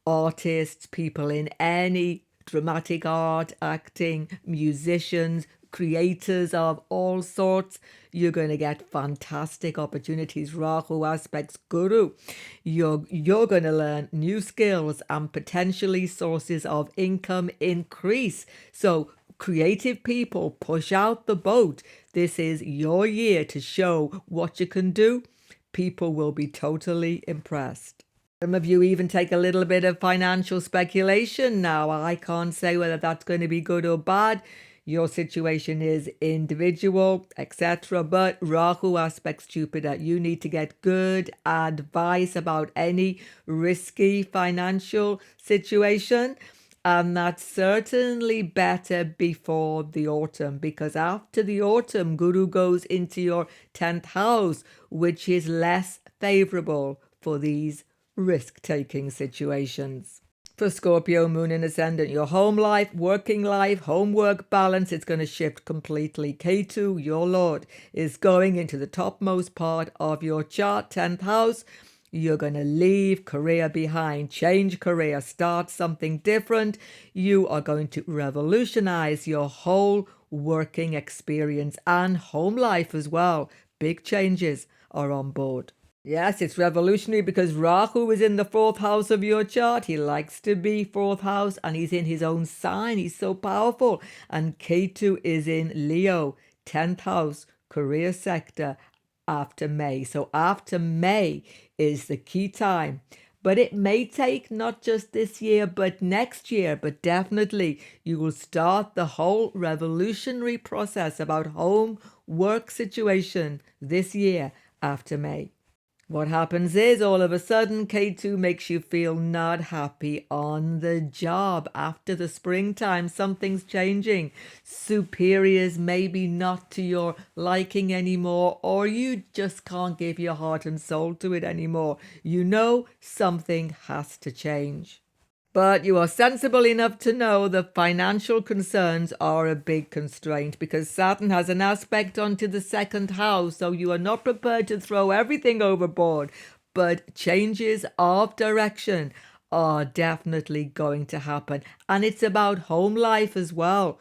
artists, people in any dramatic art, acting, musicians, creators of all sorts. You're going to get fantastic opportunities. Rahu aspects Guru. You're going to learn new skills and potentially sources of income increase. So creative people, push out the boat. This is your year to show what you can do. People will be totally impressed. Some of you even take a little bit of financial speculation now. I can't say whether that's going to be good or bad. Your situation is individual, etc. But Rahu aspects Jupiter. You need to get good advice about any risky financial situation. And that's certainly better before the autumn, because after the autumn, Guru goes into your 10th house, which is less favorable for these risk-taking situations. For Scorpio, Moon and Ascendant, your home life, working life, homework balance, it's going to shift completely. Ketu, your Lord, is going into the topmost part of your chart, 10th house. You're going to leave career behind, change career, start something different. You are going to revolutionize your whole working experience and home life as well. Big changes are on board. Yes, it's revolutionary because Rahu is in the 4th house of your chart. He likes to be 4th house and he's in his own sign. He's so powerful. And Ketu is in Leo, 10th house, career sector, after May. So after May is the key time. But it may take not just this year, but next year. But definitely you will start the whole revolutionary process about home work situation this year after May. What happens is all of a sudden K2 makes you feel not happy on the job. After the springtime, something's changing. Superiors maybe not to your liking anymore, or you just can't give your heart and soul to it anymore. You know something has to change. But you are sensible enough to know that financial concerns are a big constraint because Saturn has an aspect onto the second house, so you are not prepared to throw everything overboard. But changes of direction are definitely going to happen. And it's about home life as well.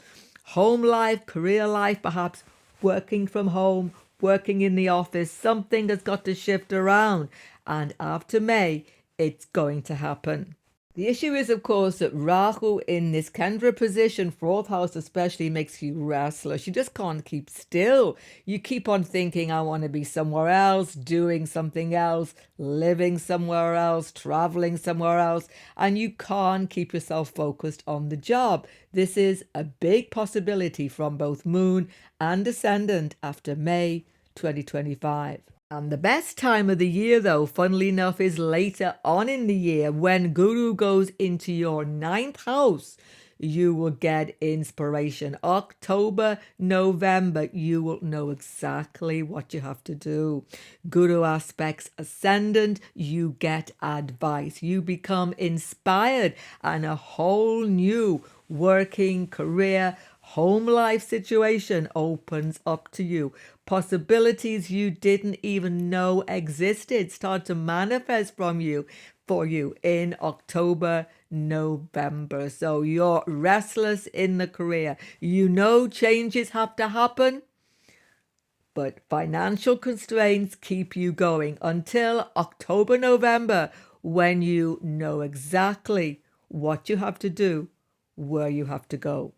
Home life, career life, perhaps working from home, working in the office, something that's got to shift around. And after May, it's going to happen. The issue is, of course, that Rahu in this Kendra position, fourth house especially, makes you restless. You just can't keep still. You keep on thinking, I want to be somewhere else, doing something else, living somewhere else, traveling somewhere else, and you can't keep yourself focused on the job. This is a big possibility from both Moon and Ascendant after May 2025. And the best time of the year, though, funnily enough, is later on in the year when Guru goes into your ninth house. You will get inspiration. October, November, you will know exactly what you have to do. Guru aspects Ascendant, you get advice. You become inspired, and a whole new working career, home life situation opens up to you. Possibilities you didn't even know existed start to manifest for you in October, November. So you're restless in the career. You know changes have to happen, but financial constraints keep you going until October, November, when you know exactly what you have to do, where you have to go.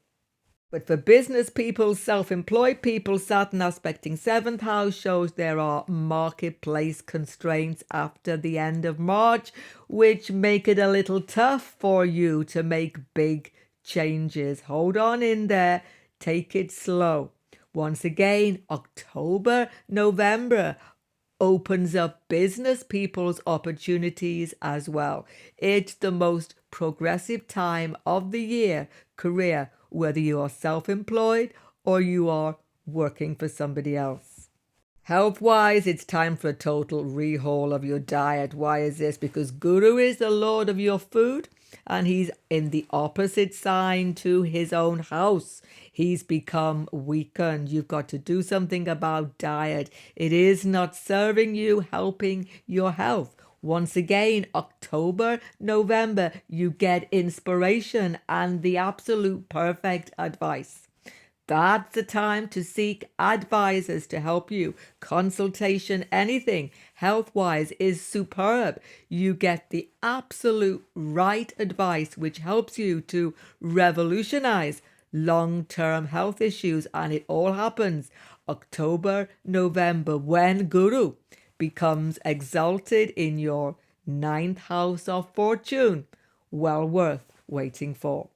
But for business people, self-employed people, Saturn aspecting 7th house shows there are marketplace constraints after the end of March, which make it a little tough for you to make big changes. Hold on in there. Take it slow. Once again, October, November opens up business people's opportunities as well. It's the most progressive time of the year, career, whether you are self-employed or you are working for somebody else. Health-wise, it's time for a total rehaul of your diet. Why is this? Because Guru is the lord of your food, and he's in the opposite sign to his own house. He's become weakened. You've got to do something about diet. It is not serving you, helping your health. Once again, October, November, you get inspiration and the absolute perfect advice. That's the time to seek advisors to help you. Consultation, anything health-wise is superb. You get the absolute right advice which helps you to revolutionize long-term health issues, and it all happens October, November when Guru becomes exalted in your ninth house of fortune. Well worth waiting for.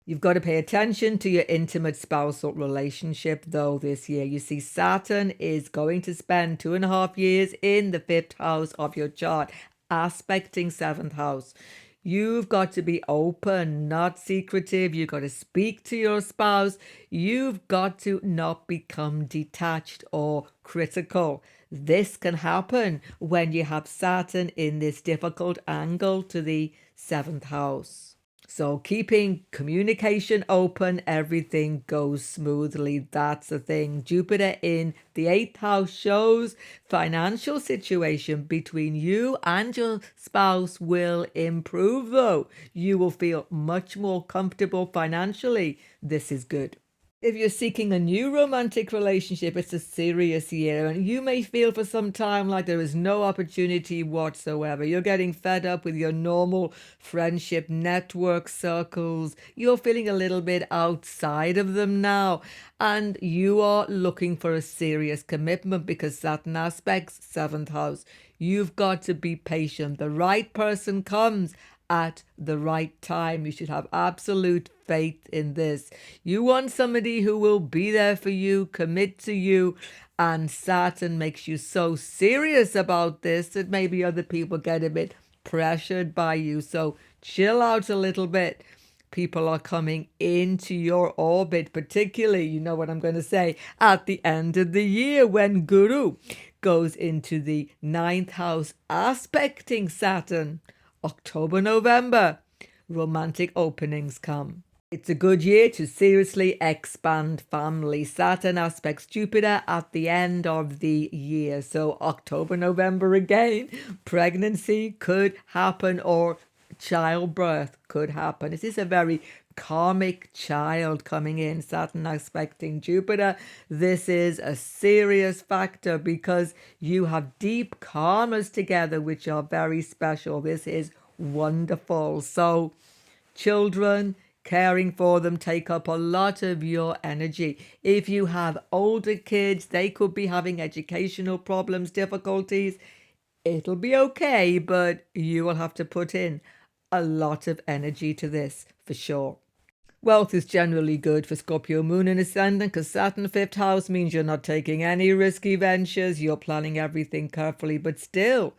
You've got to pay attention to your intimate spousal relationship, though, this year. You see, Saturn is going to spend 2.5 years in the 5th house of your chart, aspecting 7th house. You've got to be open, not secretive. You've got to speak to your spouse. You've got to not become detached or critical. This can happen when you have Saturn in this difficult angle to the 7th house. So keeping communication open, everything goes smoothly. That's the thing. Jupiter in the 8th house shows financial situation between you and your spouse will improve, though. You will feel much more comfortable financially. This is good. If you're seeking a new romantic relationship, it's a serious year, and you may feel for some time like there is no opportunity whatsoever. You're getting fed up with your normal friendship network circles. You're feeling a little bit outside of them now, and you are looking for a serious commitment because Saturn aspects 7th house. You've got to be patient. The right person comes at the right time. You should have absolute faith in this. You want somebody who will be there for you, commit to you, and Saturn makes you so serious about this that maybe other people get a bit pressured by you. So chill out a little bit. People are coming into your orbit, particularly, you know what I'm going to say, at the end of the year when Guru goes into the 9th house, aspecting Saturn. October, November, romantic openings come. It's a good year to seriously expand family. Saturn aspects Jupiter at the end of the year. So October, November again, pregnancy could happen or childbirth could happen. This is a very karmic child coming in, Saturn aspecting Jupiter. This is a serious factor because you have deep karmas together, which are very special. This is wonderful. So children, caring for them take up a lot of your energy. If you have older kids, they could be having educational problems, difficulties. It'll be okay, but you will have to put in a lot of energy to this for sure. Wealth is generally good for Scorpio Moon and Ascendant because Saturn 5th house means you're not taking any risky ventures. You're planning everything carefully, but still,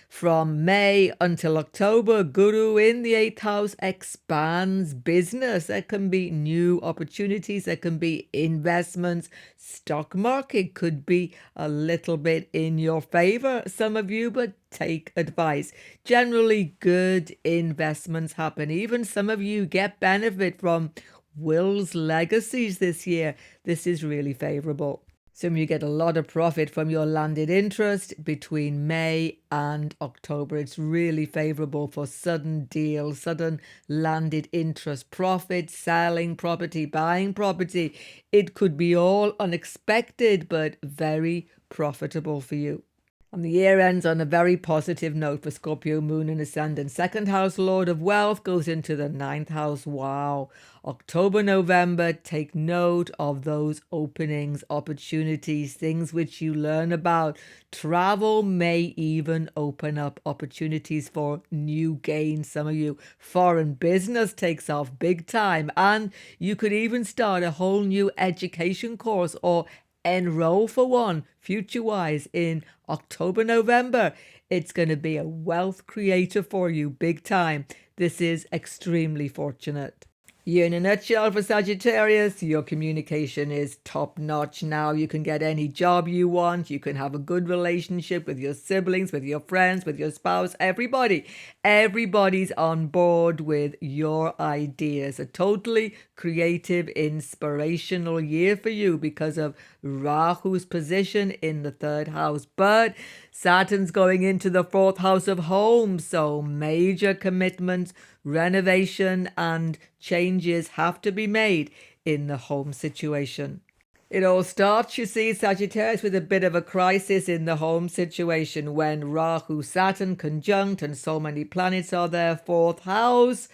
from May until October, Guru in the 8th house expands business. There can be new opportunities. There can be investments. Stock market could be a little bit in your favor, some of you, but take advice. Generally, good investments happen. Even some of you get benefit from wills, legacies this year. This is really favorable. Some of you get a lot of profit from your landed interest between May and October. It's really favorable for sudden deals, sudden landed interest profit, selling property, buying property. It could be all unexpected, but very profitable for you. And the year ends on a very positive note for Scorpio Moon and Ascendant. 2nd house Lord of Wealth goes into the 9th house. Wow. October, November, take note of those openings, opportunities, things which you learn about. Travel may even open up opportunities for new gains. Some of you, foreign business takes off big time. And you could even start a whole new education course or enroll for one future-wise in October, November. It's going to be a wealth creator for you big time. This is extremely fortunate. Year in a nutshell for Sagittarius, your communication is top notch now. You can get any job you want. You can have a good relationship with your siblings, with your friends, with your spouse, everybody. Everybody's on board with your ideas. A totally creative, inspirational year for you because of Rahu's position in the 3rd house. But Saturn's going into the 4th house of home, so major commitments, renovation and changes have to be made in the home situation. It all starts, you see, Sagittarius, with a bit of a crisis in the home situation when Rahu, Saturn conjunct and so many planets are there, 4th house.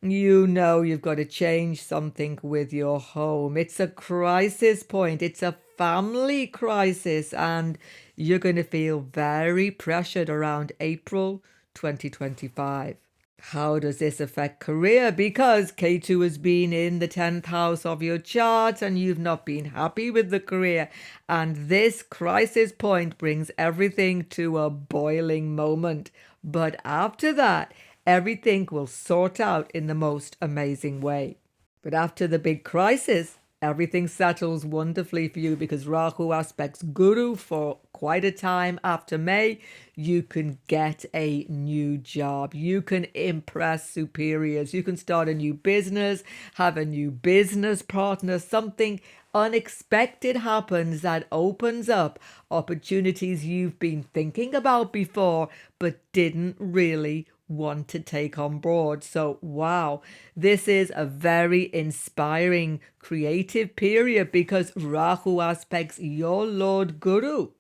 You know you've got to change something with your home. It's a crisis point. It's a family crisis, and you're going to feel very pressured around April 2025. How does this affect career? Because K2 has been in the 10th house of your chart and you've not been happy with the career. And this crisis point brings everything to a boiling moment. But after that, everything will sort out in the most amazing way. But after the big crisis, everything settles wonderfully for you because Rahu aspects Guru for quite a time after May. You can get a new job. You can impress superiors. You can start a new business, have a new business partner. Something unexpected happens that opens up opportunities you've been thinking about before but didn't really want to take on board. So wow, this is a very inspiring creative period because Rahu aspects your Lord Guru.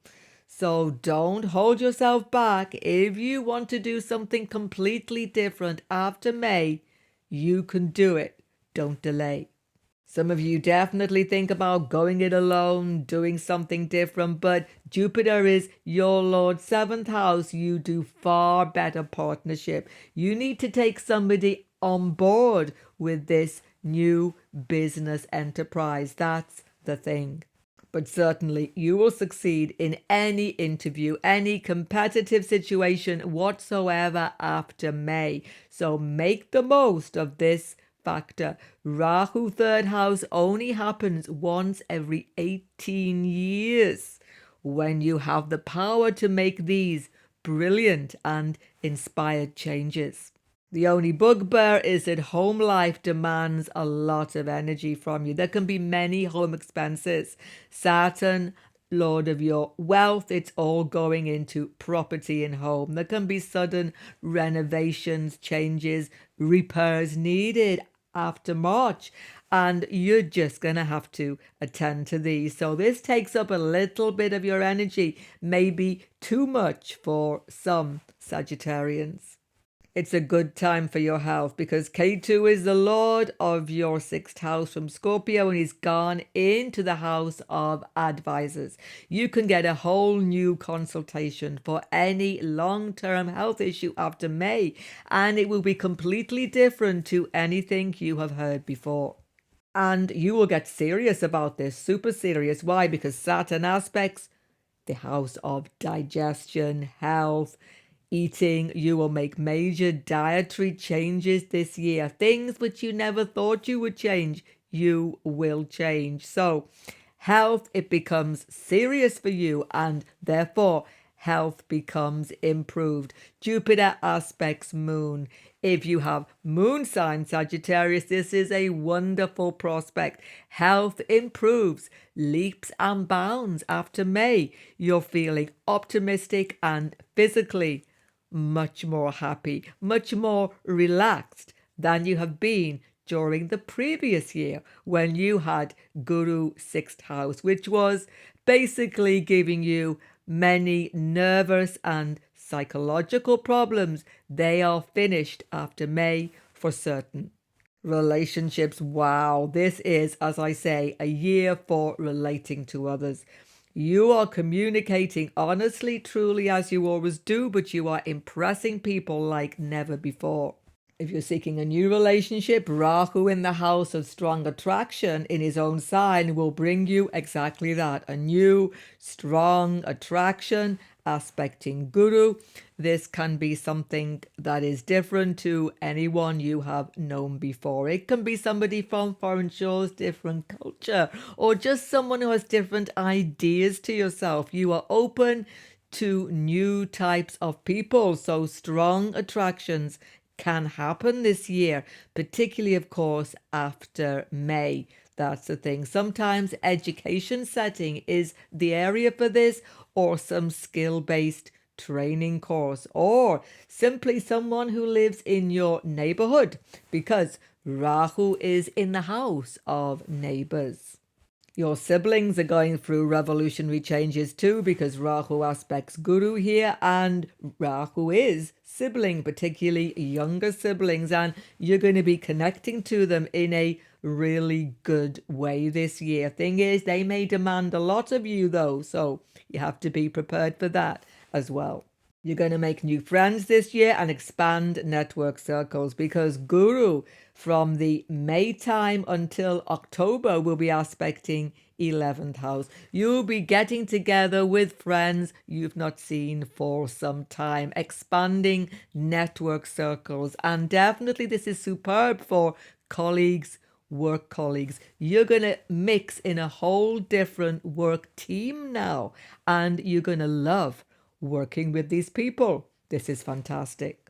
So don't hold yourself back. If you want to do something completely different after May, you can do it. Don't delay. Some of you definitely think about going it alone, doing something different, but Jupiter is your Lord, 7th house. You do far better partnership. You need to take somebody on board with this new business enterprise. That's the thing. But certainly you will succeed in any interview, any competitive situation whatsoever after May. So make the most of this factor. Rahu 3rd house only happens once every 18 years when you have the power to make these brilliant and inspired changes. The only bugbear is that home life demands a lot of energy from you. There can be many home expenses. Saturn, Lord of your wealth, it's all going into property and home. There can be sudden renovations, changes, repairs needed after March, and you're just going to have to attend to these. So this takes up a little bit of your energy, maybe too much for some Sagittarians. It's a good time for your health because K2 is the Lord of your 6th house from Scorpio, and he's gone into the house of advisors. You can get a whole new consultation for any long-term health issue after May, and it will be completely different to anything you have heard before. And you will get serious about this, super serious. Why? Because Saturn aspects the house of digestion, health, eating. You will make major dietary changes this year. Things which you never thought you would change, you will change. So health, it becomes serious for you, and therefore health becomes improved. Jupiter aspects moon. If you have moon sign Sagittarius, this is a wonderful prospect. Health improves, leaps and bounds after May. You're feeling optimistic and physically much more happy, much more relaxed than you have been during the previous year when you had Guru 6th house, which was basically giving you many nervous and psychological problems. They are finished after May for certain. Relationships, wow, this is, as I say, a year for relating to others. You are communicating honestly, truly, as you always do, but you are impressing people like never before. If you're seeking a new relationship, Rahu in the house of strong attraction in his own sign will bring you exactly that. A new, strong attraction aspecting Guru. This can be something that is different to anyone you have known before. It can be somebody from foreign shores, different culture, or just someone who has different ideas to yourself. You are open to new types of people, so strong attractions can happen this year, particularly, of course, after May. That's the thing. Sometimes education setting is the area for this, or some skill-based training course, or simply someone who lives in your neighborhood, because Rahu is in the house of neighbors. Your siblings are going through revolutionary changes too, because Rahu aspects Guru here, and Rahu is sibling, particularly younger siblings, and you're going to be connecting to them in a really good way this year. Thing is, they may demand a lot of you though, so you have to be prepared for that as well. You're going to make new friends this year and expand network circles, because Guru from the May time until October will be aspecting 11th house. You'll be getting together with friends you've not seen for some time, expanding network circles. And definitely this is superb for colleagues, work colleagues. You're going to mix in a whole different work team now, and you're going to love working with these people. This is fantastic.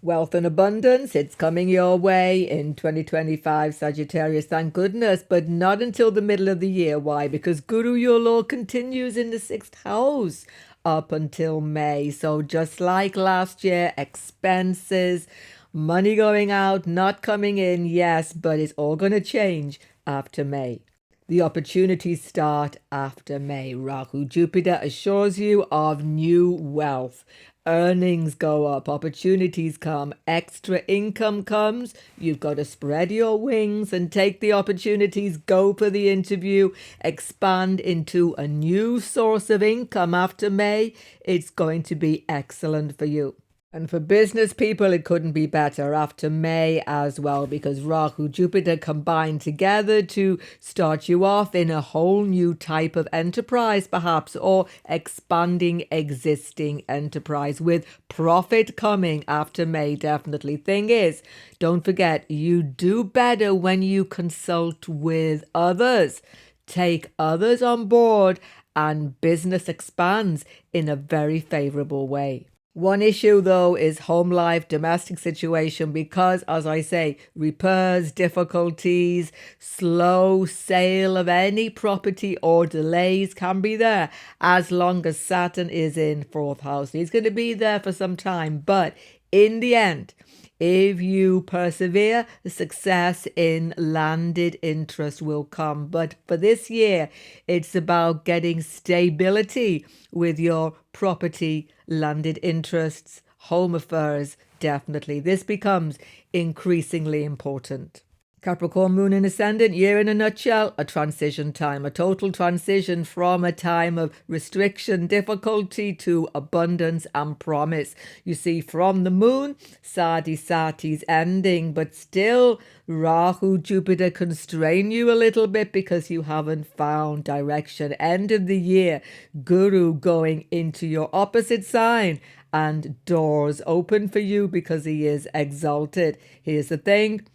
Wealth and abundance, it's coming your way in 2025, Sagittarius, thank goodness, but not until the middle of the year. Why? Because Guru, your Lord, continues in the 6th house up until May. So just like last year, expenses, money going out, not coming in, yes, but it's all going to change after May. The opportunities start after May. Rahu Jupiter assures you of new wealth. earnings go up, opportunities come, extra income comes. You've got to spread your wings and take the opportunities, go for the interview, expand into a new source of income after May. It's going to be excellent for you. And for business people, it couldn't be better after May as well, because Rahu, Jupiter combined together to start you off in a whole new type of enterprise, perhaps, or expanding existing enterprise with profit coming after May, definitely. Thing is, don't forget, you do better when you consult with others. Take others on board and business expands in a very favorable way. One issue, though, is home life, domestic situation, because, as I say, repairs, difficulties, slow sale of any property or delays can be there as long as Saturn is in 4th house. He's going to be there for some time, but in the end, if you persevere, success in landed interest will come. But for this year, it's about getting stability with your property, landed interests, home affairs, definitely. This becomes increasingly important. Capricorn, Moon and Ascendant, year in a nutshell, a transition time, a total transition from a time of restriction, difficulty to abundance and promise. You see, from the Moon, SATI's ending, but still Rahu, Jupiter constrain you a little bit because you haven't found direction. End of the year, Guru going into your opposite sign and doors open for you because he is exalted. Here's the thing.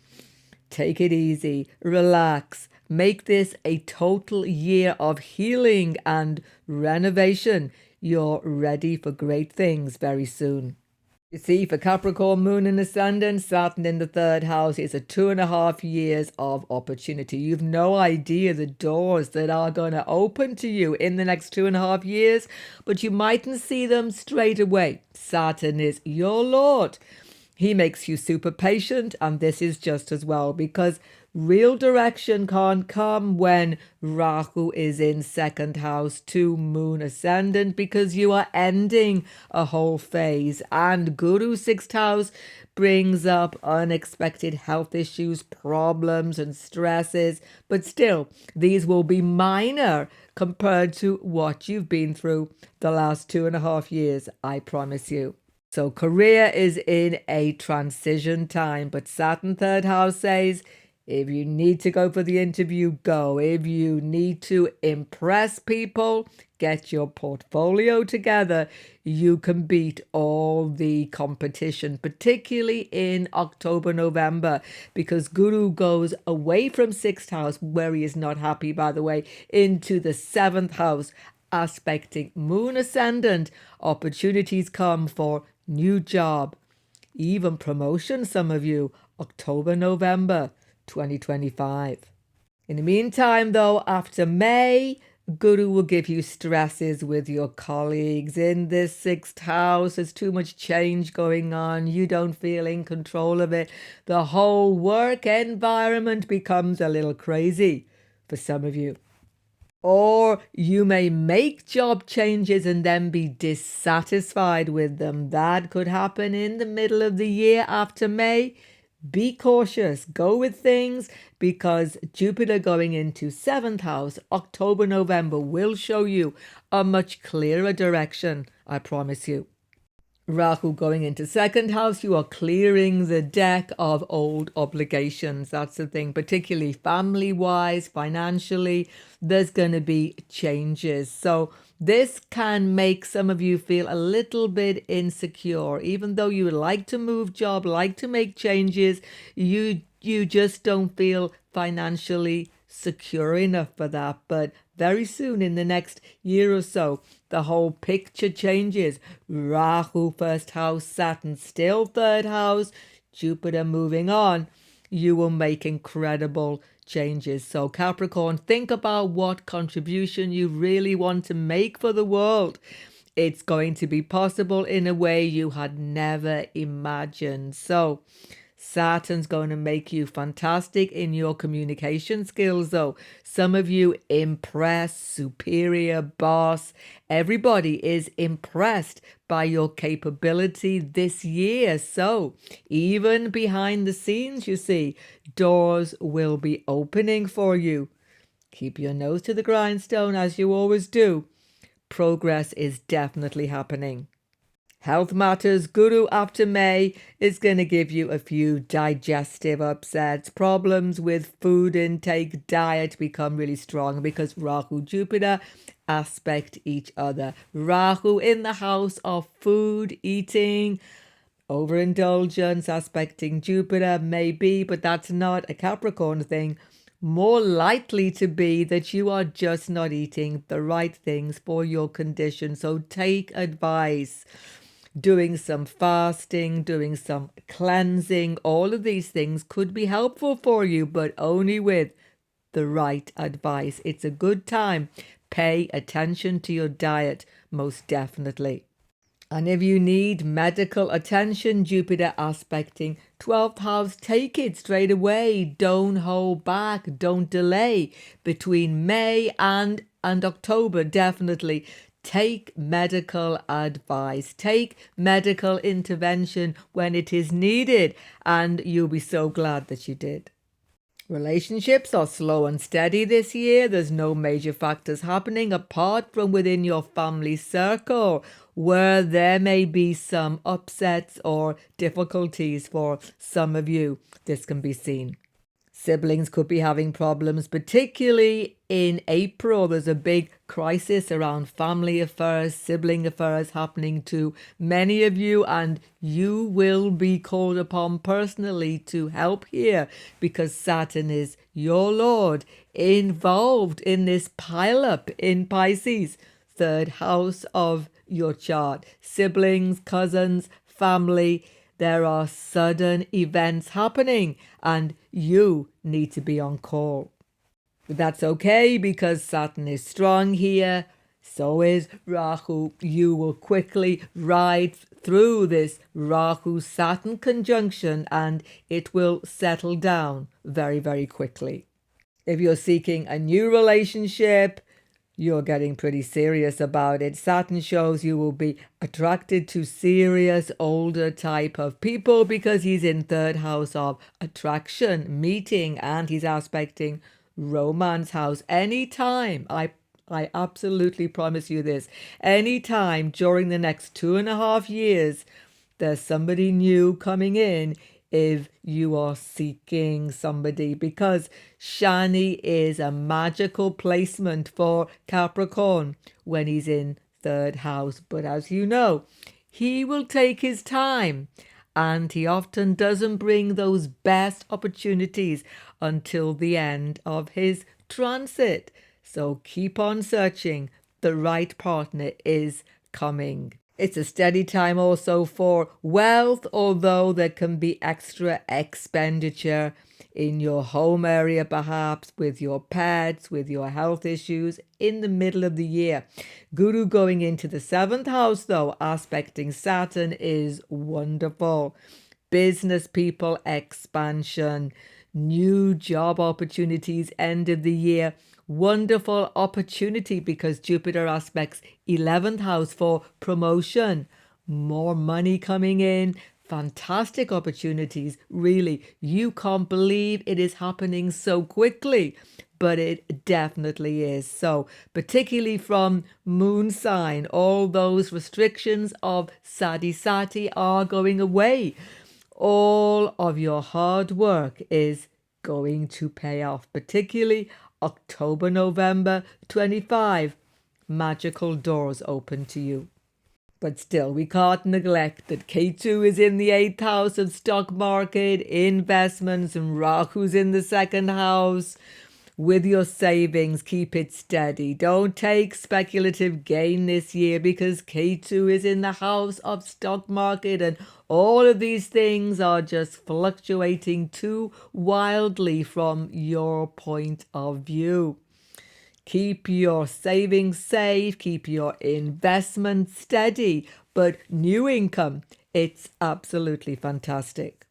Take it easy, relax, make this a total year of healing and renovation. You're ready for great things very soon. You see, for Capricorn, Moon and Ascendant, Saturn in the 3rd house is a 2.5 years of opportunity. You've no idea the doors that are going to open to you in the next 2.5 years, but you mightn't see them straight away. Saturn is your Lord. He makes you super patient, and this is just as well, because real direction can't come when Rahu is in 2nd house to Moon Ascendant, because you are ending a whole phase, and Guru 6th house brings up unexpected health issues, problems and stresses, but still these will be minor compared to what you've been through the last 2.5 years, I promise you. So career is in a transition time, but Saturn 3rd house says, if you need to go for the interview, go. If you need to impress people, get your portfolio together. You can beat all the competition, particularly in October, November, because Guru goes away from 6th house, where he is not happy, by the way, into the 7th house, aspecting Moon Ascendant. Opportunities come for new job, even promotion, some of you, October, November 2025. In the meantime, though, after May, Guru will give you stresses with your colleagues. In this 6th house, there's too much change going on. You don't feel in control of it. The whole work environment becomes a little crazy for some of you. Or you may make job changes and then be dissatisfied with them. That could happen in the middle of the year after May. Be cautious. Go with things, because Jupiter going into 7th house, October, November, will show you a much clearer direction, I promise you. Rahu going into 2nd house, you are clearing the deck of old obligations. That's the thing, particularly family-wise, financially, there's going to be changes. So this can make some of you feel a little bit insecure. Even though you would like to move job, like to make changes, you just don't feel financially secure enough for that. But very soon, in the next year or so, the whole picture changes. Rahu 1st house, Saturn still 3rd house, Jupiter moving on. You will make incredible changes. So Capricorn, think about what contribution you really want to make for the world. It's going to be possible in a way you had never imagined. So Saturn's going to make you fantastic in your communication skills, though. Some of you impress, superior, boss. Everybody is impressed by your capability this year. So even behind the scenes, you see, doors will be opening for you. Keep your nose to the grindstone as you always do. Progress is definitely happening. Health matters, Guru after May is going to give you a few digestive upsets. Problems with food intake, diet become really strong because Rahu, Jupiter aspect each other. Rahu in the house of food, eating, overindulgence, aspecting Jupiter, maybe, but that's not a Capricorn thing. More likely to be that you are just not eating the right things for your condition. So take advice. Doing some fasting, doing some cleansing, all of these things could be helpful for you, but only with the right advice. It's a good time. Pay attention to your diet, most definitely. And if you need medical attention, Jupiter aspecting 12th house, take it straight away. Don't hold back. Don't delay. Between May and October, definitely take medical advice. Take medical intervention when it is needed. And you'll be so glad that you did. Relationships are slow and steady this year. There's no major factors happening apart from within your family circle where there may be some upsets or difficulties for some of you. This can be seen. Siblings could be having problems, particularly in April. There's a big crisis around family affairs, sibling affairs happening to many of you, and you will be called upon personally to help here because Saturn is your Lord involved in this pileup in Pisces, third house of your chart. Siblings, cousins, family. There are sudden events happening and you need to be on call. But that's okay because Saturn is strong here. So is Rahu. You will quickly ride through this Rahu-Saturn conjunction and it will settle down very, very quickly. If you're seeking a new relationship, you're getting pretty serious about it. Saturn shows you will be attracted to serious, older type of people because he's in third house of attraction, meeting, and he's aspecting romance house. Anytime, I absolutely promise you this, anytime during the next 2.5 years, there's somebody new coming in if you are seeking somebody, because Shani is a magical placement for Capricorn when he's in third house. But as you know, he will take his time and he often doesn't bring those best opportunities until the end of his transit. So keep on searching. The right partner is coming. It's a steady time also for wealth, although there can be extra expenditure in your home area, perhaps with your pets, with your health issues in the middle of the year. Guru going into the 7th house, though, aspecting Saturn is wonderful. Business people, expansion, new job opportunities, end of the year. Wonderful opportunity because Jupiter aspects 11th house for promotion, more money coming in, fantastic opportunities. Really, you can't believe it is happening so quickly, but it definitely is. So particularly from moon sign, all those restrictions of SADE are going away. All of your hard work is going to pay off, particularly October, November 25, magical doors open to you. But still, we can't neglect that K2 is in the 8th house of stock market, investments, and Rahu's in the 2nd house. With your savings, keep it steady. Don't take speculative gain this year because K2 is in the house of stock market and all of these things are just fluctuating too wildly from your point of view. Keep your savings safe, keep your investments steady, but new income, it's absolutely fantastic.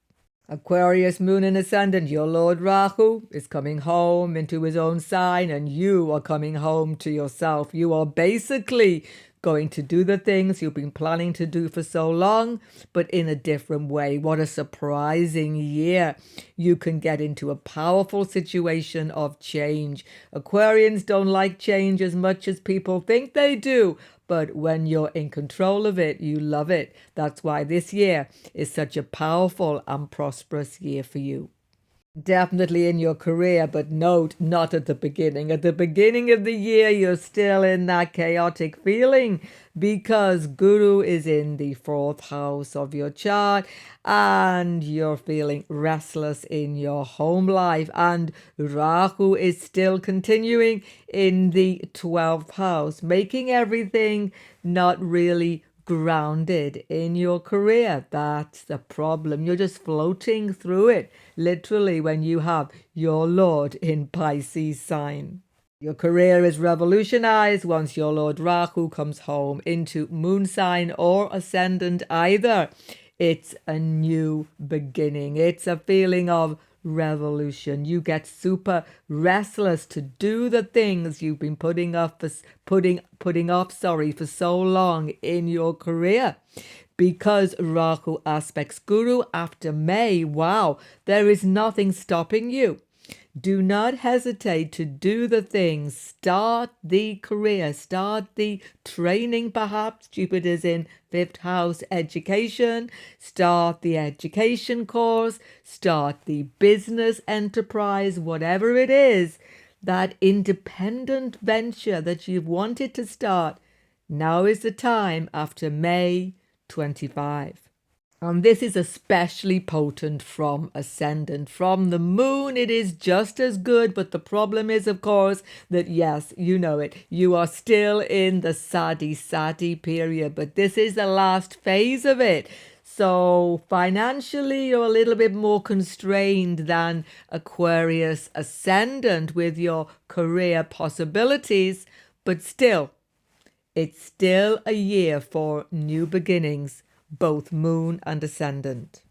Aquarius, Moon and Ascendant, your Lord Rahu is coming home into his own sign, and you are coming home to yourself. You are basically going to do the things you've been planning to do for so long, but in a different way. What a surprising year. You can get into a powerful situation of change. Aquarians don't like change as much as people think they do, but when you're in control of it, you love it. That's why this year is such a powerful and prosperous year for you. Definitely in your career, but note, not at the beginning. At the beginning of the year, you're still in that chaotic feeling because Guru is in the 4th house of your chart and you're feeling restless in your home life. And Rahu is still continuing in the 12th house, making everything not really grounded in your career. That's the problem. You're just floating through it, literally, when you have your Lord in Pisces sign. Your career is revolutionized once your Lord Rahu comes home into moon sign or ascendant either. It's a new beginning. It's a feeling of revolution. You get super restless to do the things you've been putting off for so long in your career. Because Rahu aspects Guru after May, wow, there is nothing stopping you. Do not hesitate to do the things. Start the career. Start the training, perhaps. Jupiter's in 5th house education. Start the education course. Start the business enterprise, whatever it is, that independent venture that you've wanted to start. Now is the time after May 25. And this is especially potent from ascendant. From the moon, it is just as good. But the problem is, of course, that yes, you know it. You are still in the SATI period. But this is the last phase of it. So financially, you're a little bit more constrained than Aquarius ascendant with your career possibilities. But still, it's still a year for new beginnings, both moon and ascendant.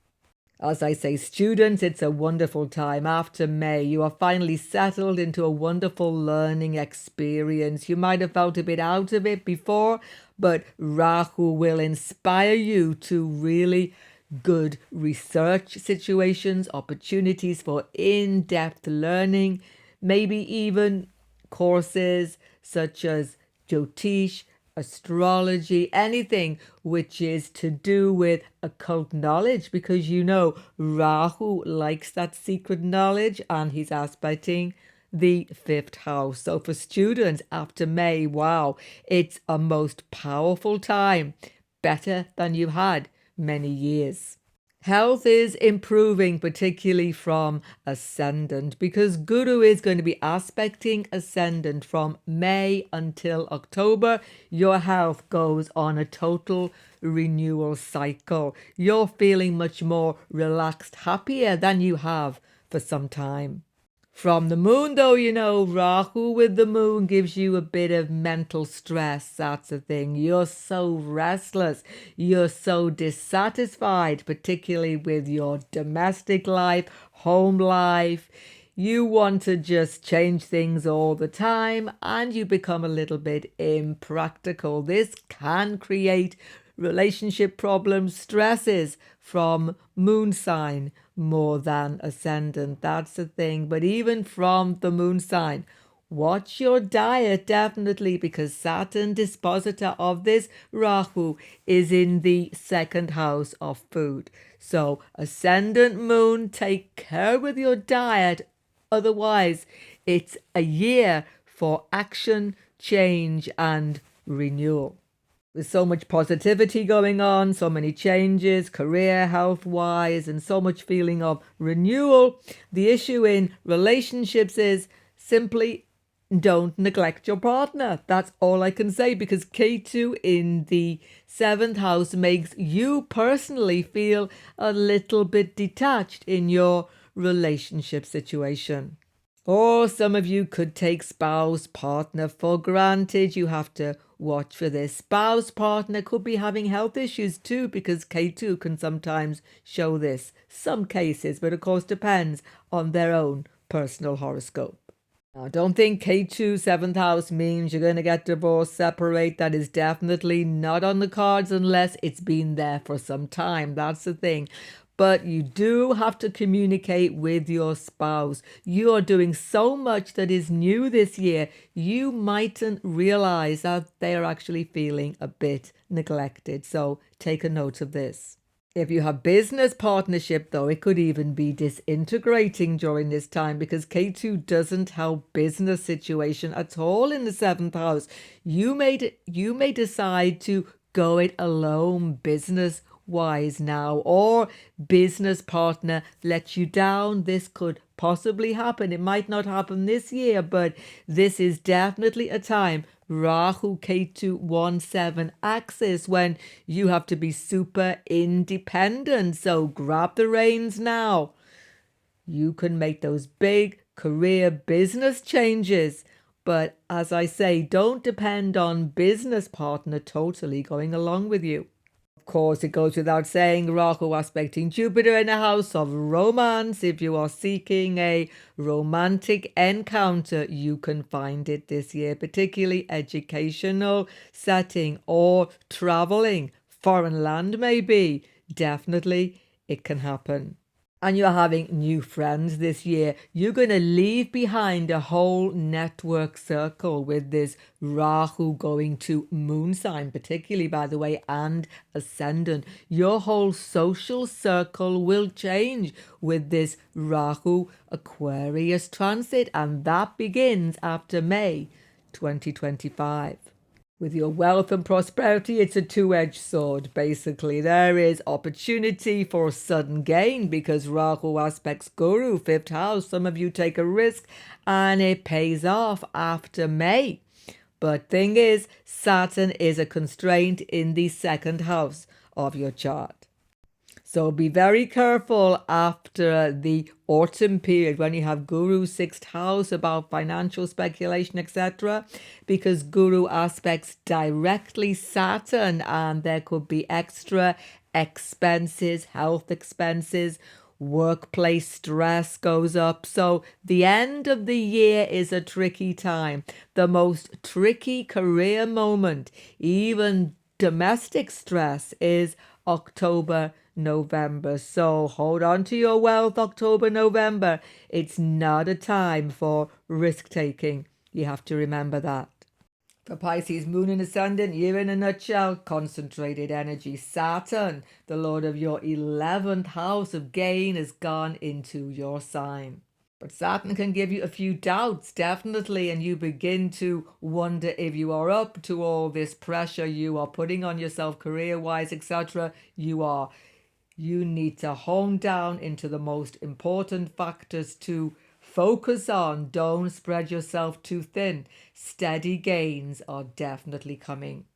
As I say, students, it's a wonderful time. After May, you are finally settled into a wonderful learning experience. You might have felt a bit out of it before, but Rahu will inspire you to really good research situations, opportunities for in-depth learning, maybe even courses such as Jyotish, astrology, anything which is to do with occult knowledge, because you know Rahu likes that secret knowledge and he's aspecting the 5th house. So for students after May, wow, it's a most powerful time, better than you had many years. Health is improving, particularly from ascendant, because Guru is going to be aspecting ascendant from May until October. Your health goes on a total renewal cycle. You're feeling much more relaxed, happier than you have for some time. From the moon, though, you know, Rahu with the moon gives you a bit of mental stress. That's the thing. You're so restless. You're so dissatisfied, particularly with your domestic life, home life. You want to just change things all the time and you become a little bit impractical. This can create relationship problems, stresses from moon sign more than ascendant. That's the thing. But even from the moon sign, watch your diet definitely, because Saturn, dispositor of this Rahu, is in the 2nd house of food. So ascendant moon, take care with your diet. Otherwise, it's a year for action, change and renewal. There's so much positivity going on, so many changes, career, health-wise, and so much feeling of renewal. The issue in relationships is simply don't neglect your partner. That's all I can say, because K2 in the 7th house makes you personally feel a little bit detached in your relationship situation. Or some of you could take spouse, partner for granted. You have to watch for this. Spouse, partner could be having health issues too, because K2 can sometimes show this. Some cases, but of course depends on their own personal horoscope. Now, don't think K2 7th house means you're going to get divorced, separate. That is definitely not on the cards unless it's been there for some time. That's the thing. But you do have to communicate with your spouse. You are doing so much that is new this year. You mightn't realize that they are actually feeling a bit neglected. So take a note of this. If you have business partnership, though, it could even be disintegrating during this time, because K2 doesn't help business situation at all in the 7th house. You may decide to go it alone business wise now, or business partner lets you down. This could possibly happen. It might not happen this year, but this is definitely a time, Rahu Ketu 1-7 axis, when you have to be super independent. So grab the reins now. You can make those big career business changes. But as I say, don't depend on business partner totally going along with you. Of course, it goes without saying, Rahu aspecting Jupiter in a house of romance. If you are seeking a romantic encounter, you can find it this year, particularly educational setting or traveling, foreign land maybe. Definitely, it can happen. And you're having new friends this year. You're going to leave behind a whole network circle with this Rahu going to moon sign, particularly, by the way, and ascendant. Your whole social circle will change with this Rahu Aquarius transit, and that begins after May 2025. With your wealth and prosperity, it's a two-edged sword, basically. There is opportunity for sudden gain because Rahu aspects Guru, 5th house. Some of you take a risk and it pays off after May. But thing is, Saturn is a constraint in the 2nd house of your chart. So be very careful after the autumn period when you have Guru 6th house about financial speculation, etc. Because Guru aspects directly Saturn and there could be extra expenses, health expenses, workplace stress goes up. So the end of the year is a tricky time. The most tricky career moment, even domestic stress, is October, November. So hold on to your wealth, October, November. It's not a time for risk taking. You have to remember that. For Pisces, moon and ascendant, year in a nutshell, concentrated energy. Saturn, the lord of your 11th house of gain, has gone into your sign. But Saturn can give you a few doubts, definitely, and you begin to wonder if you are up to all this pressure you are putting on yourself career-wise, etc. You are. You need to hone down into the most important factors to focus on. Don't spread yourself too thin. Steady gains are definitely coming.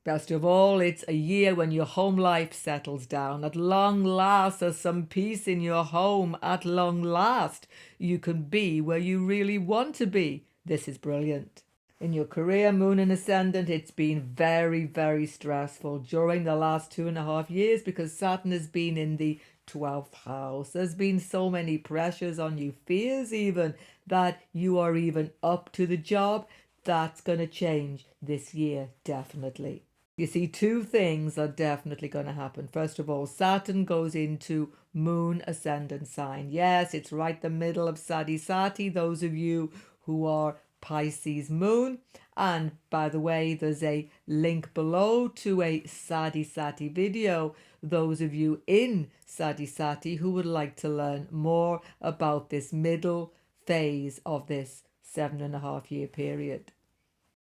Best of all, it's a year when your home life settles down. At long last, there's some peace in your home. At long last, you can be where you really want to be. This is brilliant. In your career, moon and ascendant, it's been very, very stressful during the last 2.5 years because Saturn has been in the 12th house. There's been so many pressures on you, fears even, that you are even up to the job. That's going to change this year, definitely. You see, two things are definitely going to happen. First of all, Saturn goes into moon ascendant sign. Yes, it's right the middle of SADE. Those of you who are Pisces moon. And by the way, there's a link below to a SATI video. Those of you in SATI who would like to learn more about this middle phase of this 7.5 year period.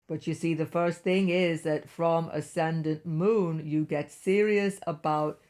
But you see, the first thing is that from ascendant moon, you get serious about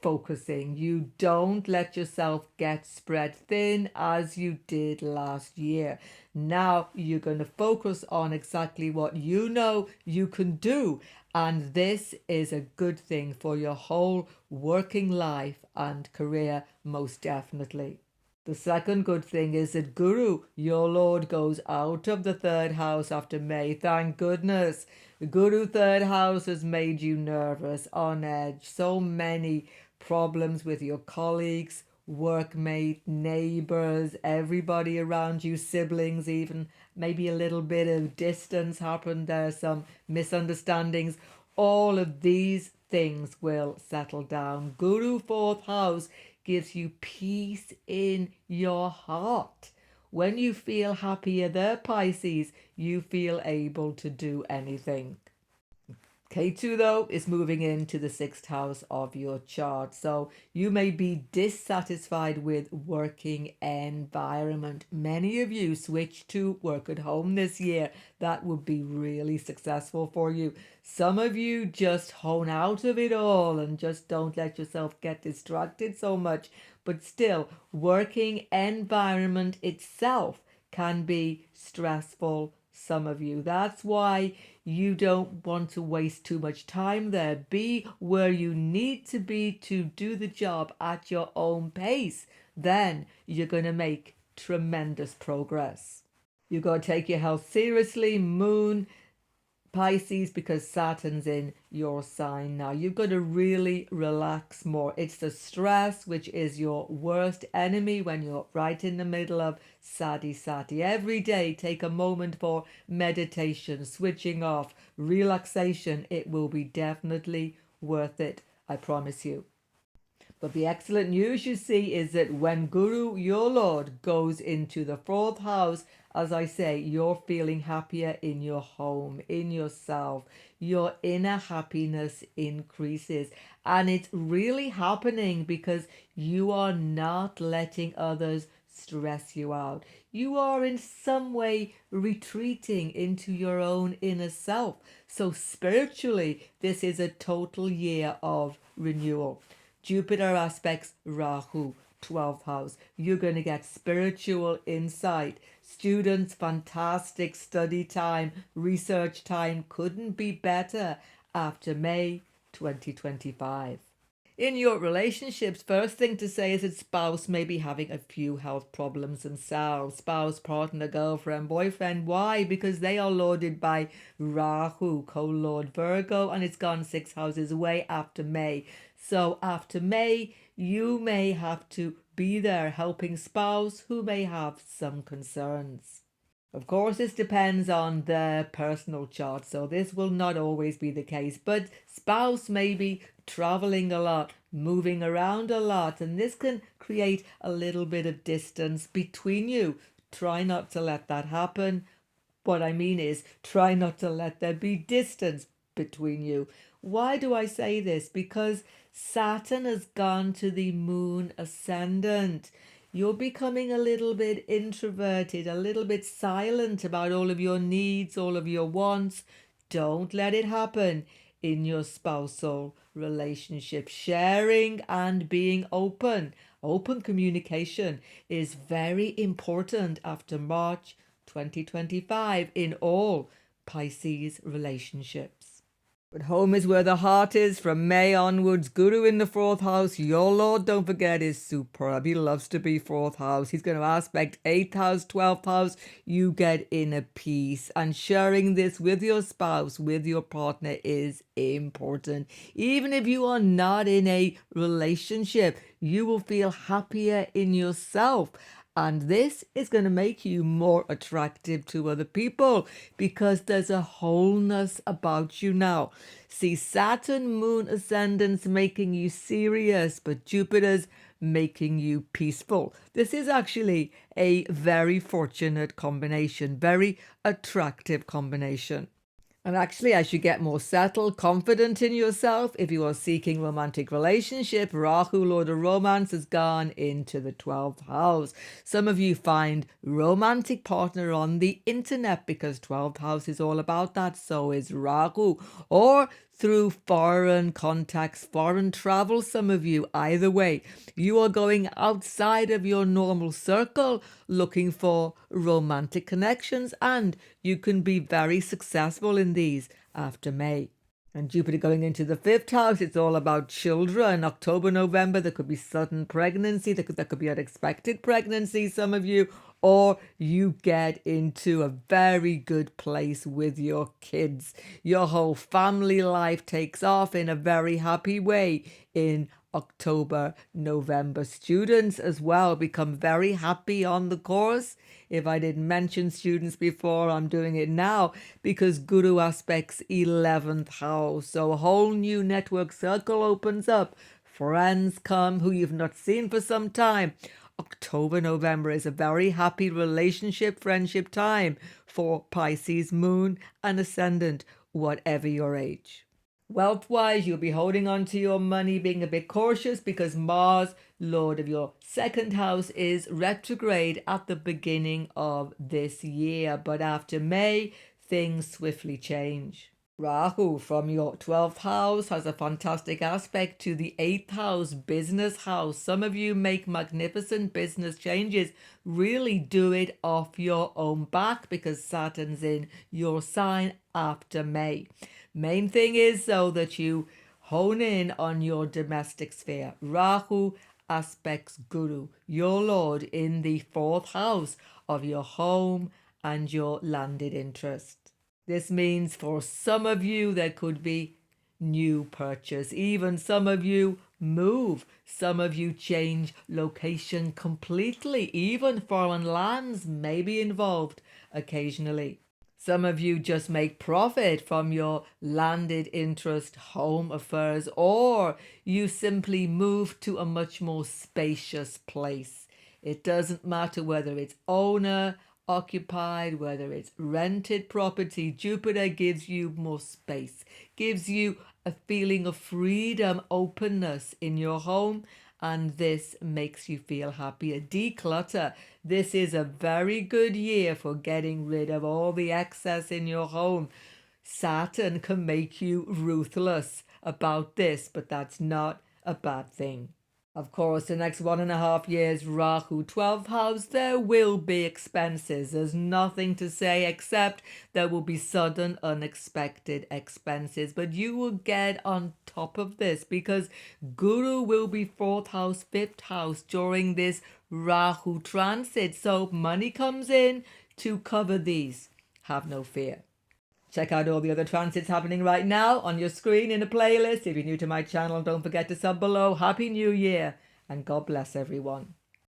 focusing. You don't let yourself get spread thin as you did last year. Now you're going to focus on exactly what you know you can do. And this is a good thing for your whole working life and career, most definitely. The second good thing is that Guru, your Lord, goes out of the third house after May. Thank goodness. The Guru third house has made you nervous, on edge. So many problems with your colleagues, workmate, neighbors, everybody around you, siblings even. Maybe a little bit of distance happened there, some misunderstandings. All of these things will settle down. Guru fourth house gives you peace in your heart. When you feel happier there, Pisces, you feel able to do anything. K2, though, is moving into the sixth house of your chart. So you may be dissatisfied with working environment. Many of you switch to work at home this year. That would be really successful for you. Some of you just hone out of it all and just don't let yourself get distracted so much. But still, working environment itself can be stressful, some of you. That's why you don't want to waste too much time there. Be where you need to be to do the job at your own pace. Then you're going to make tremendous progress. You've got to take your health seriously, Moon, Pisces, because Saturn's in your sign now. You've got to really relax more. It's the stress which is your worst enemy when you're right in the middle of SATI. Every day, take a moment for meditation, switching off, relaxation. It will be definitely worth it, I promise you. But the excellent news you see is that when Guru, your Lord, goes into the fourth house, as I say, you're feeling happier in your home, in yourself. Your inner happiness increases. And it's really happening because you are not letting others stress you out. You are in some way retreating into your own inner self. So spiritually, this is a total year of renewal. Jupiter aspects Rahu, 12th house. You're going to get spiritual insight. Students, fantastic study time, research time couldn't be better after May 2025. In your relationships, first thing to say is that spouse may be having a few health problems themselves. Spouse, partner, girlfriend, boyfriend. Why? Because they are lorded by Rahu, co-lord Virgo, and it's gone 6 houses away after May. So after May, you may have to be there helping spouse who may have some concerns. Of course, this depends on their personal chart, so this will not always be the case. But spouse may be traveling a lot, moving around a lot, and this can create a little bit of distance between you. Try not to let that happen. What I mean is, try not to let there be distance between you. Why do I say this? Because Saturn has gone to the moon ascendant. You're becoming a little bit introverted, a little bit silent about all of your needs, all of your wants. Don't let it happen in your spousal relationship. Sharing and being open. Open communication is very important after March 2025 in all Pisces relationships. But home is where the heart is from May onwards. Guru in the fourth house. Your Lord, don't forget, is superb. He loves to be fourth house. He's going to aspect 8th house, 12th house. You get inner peace. And sharing this with your spouse, with your partner is important. Even if you are not in a relationship, you will feel happier in yourself. And this is going to make you more attractive to other people because there's a wholeness about you now. See, Saturn, moon, ascendants making you serious, but Jupiter's making you peaceful. This is actually a very fortunate combination, very attractive combination. And actually, as you get more settled, confident in yourself, if you are seeking romantic relationship, Rahu, Lord of Romance, has gone into the 12th house. Some of you find romantic partner on the internet because 12th house is all about that. So is Rahu. Or through foreign contacts, foreign travel, some of you. Either way, you are going outside of your normal circle looking for romantic connections, and you can be very successful in these after May. And Jupiter going into the 5th house, it's all about children. October, November, there could be sudden pregnancy. There could be unexpected pregnancy, some of you. Or you get into a very good place with your kids. Your whole family life takes off in a very happy way in October, November. Students as well become very happy on the course. If I didn't mention students before, I'm doing it now because Guru aspects 11th house. So a whole new network circle opens up. Friends come who you've not seen for some time. October, November is a very happy relationship, friendship time for Pisces, moon and ascendant, whatever your age. Wealth-wise, you'll be holding on to your money, being a bit cautious because Mars, Lord of your 2nd house, is retrograde at the beginning of this year. But after May, things swiftly change. Rahu from your 12th house has a fantastic aspect to the 8th house, business house. Some of you make magnificent business changes. Really do it off your own back because Saturn's in your sign after May. Main thing is, though, that you hone in on your domestic sphere. Rahu aspects Guru, your Lord, in the 4th house of your home and your landed interest. This means for some of you there could be new purchase. Even some of you move. Some of you change location completely. Even foreign lands may be involved occasionally. Some of you just make profit from your landed interest, home affairs, or you simply move to a much more spacious place. It doesn't matter whether it's owner occupied, whether it's rented property. Jupiter gives you more space, gives you a feeling of freedom, openness in your home, and this makes you feel happier. Declutter. This is a very good year for getting rid of all the excess in your home. Saturn can make you ruthless about this, but that's not a bad thing. Of course, the next 1.5 years, Rahu, 12th house, there will be expenses. There's nothing to say except there will be sudden, unexpected expenses. But you will get on top of this because Guru will be 4th house, 5th house during this Rahu transit. So money comes in to cover these. Have no fear. Check out all the other transits happening right now on your screen in a playlist. If you're new to my channel, don't forget to sub below. Happy New Year and God bless everyone.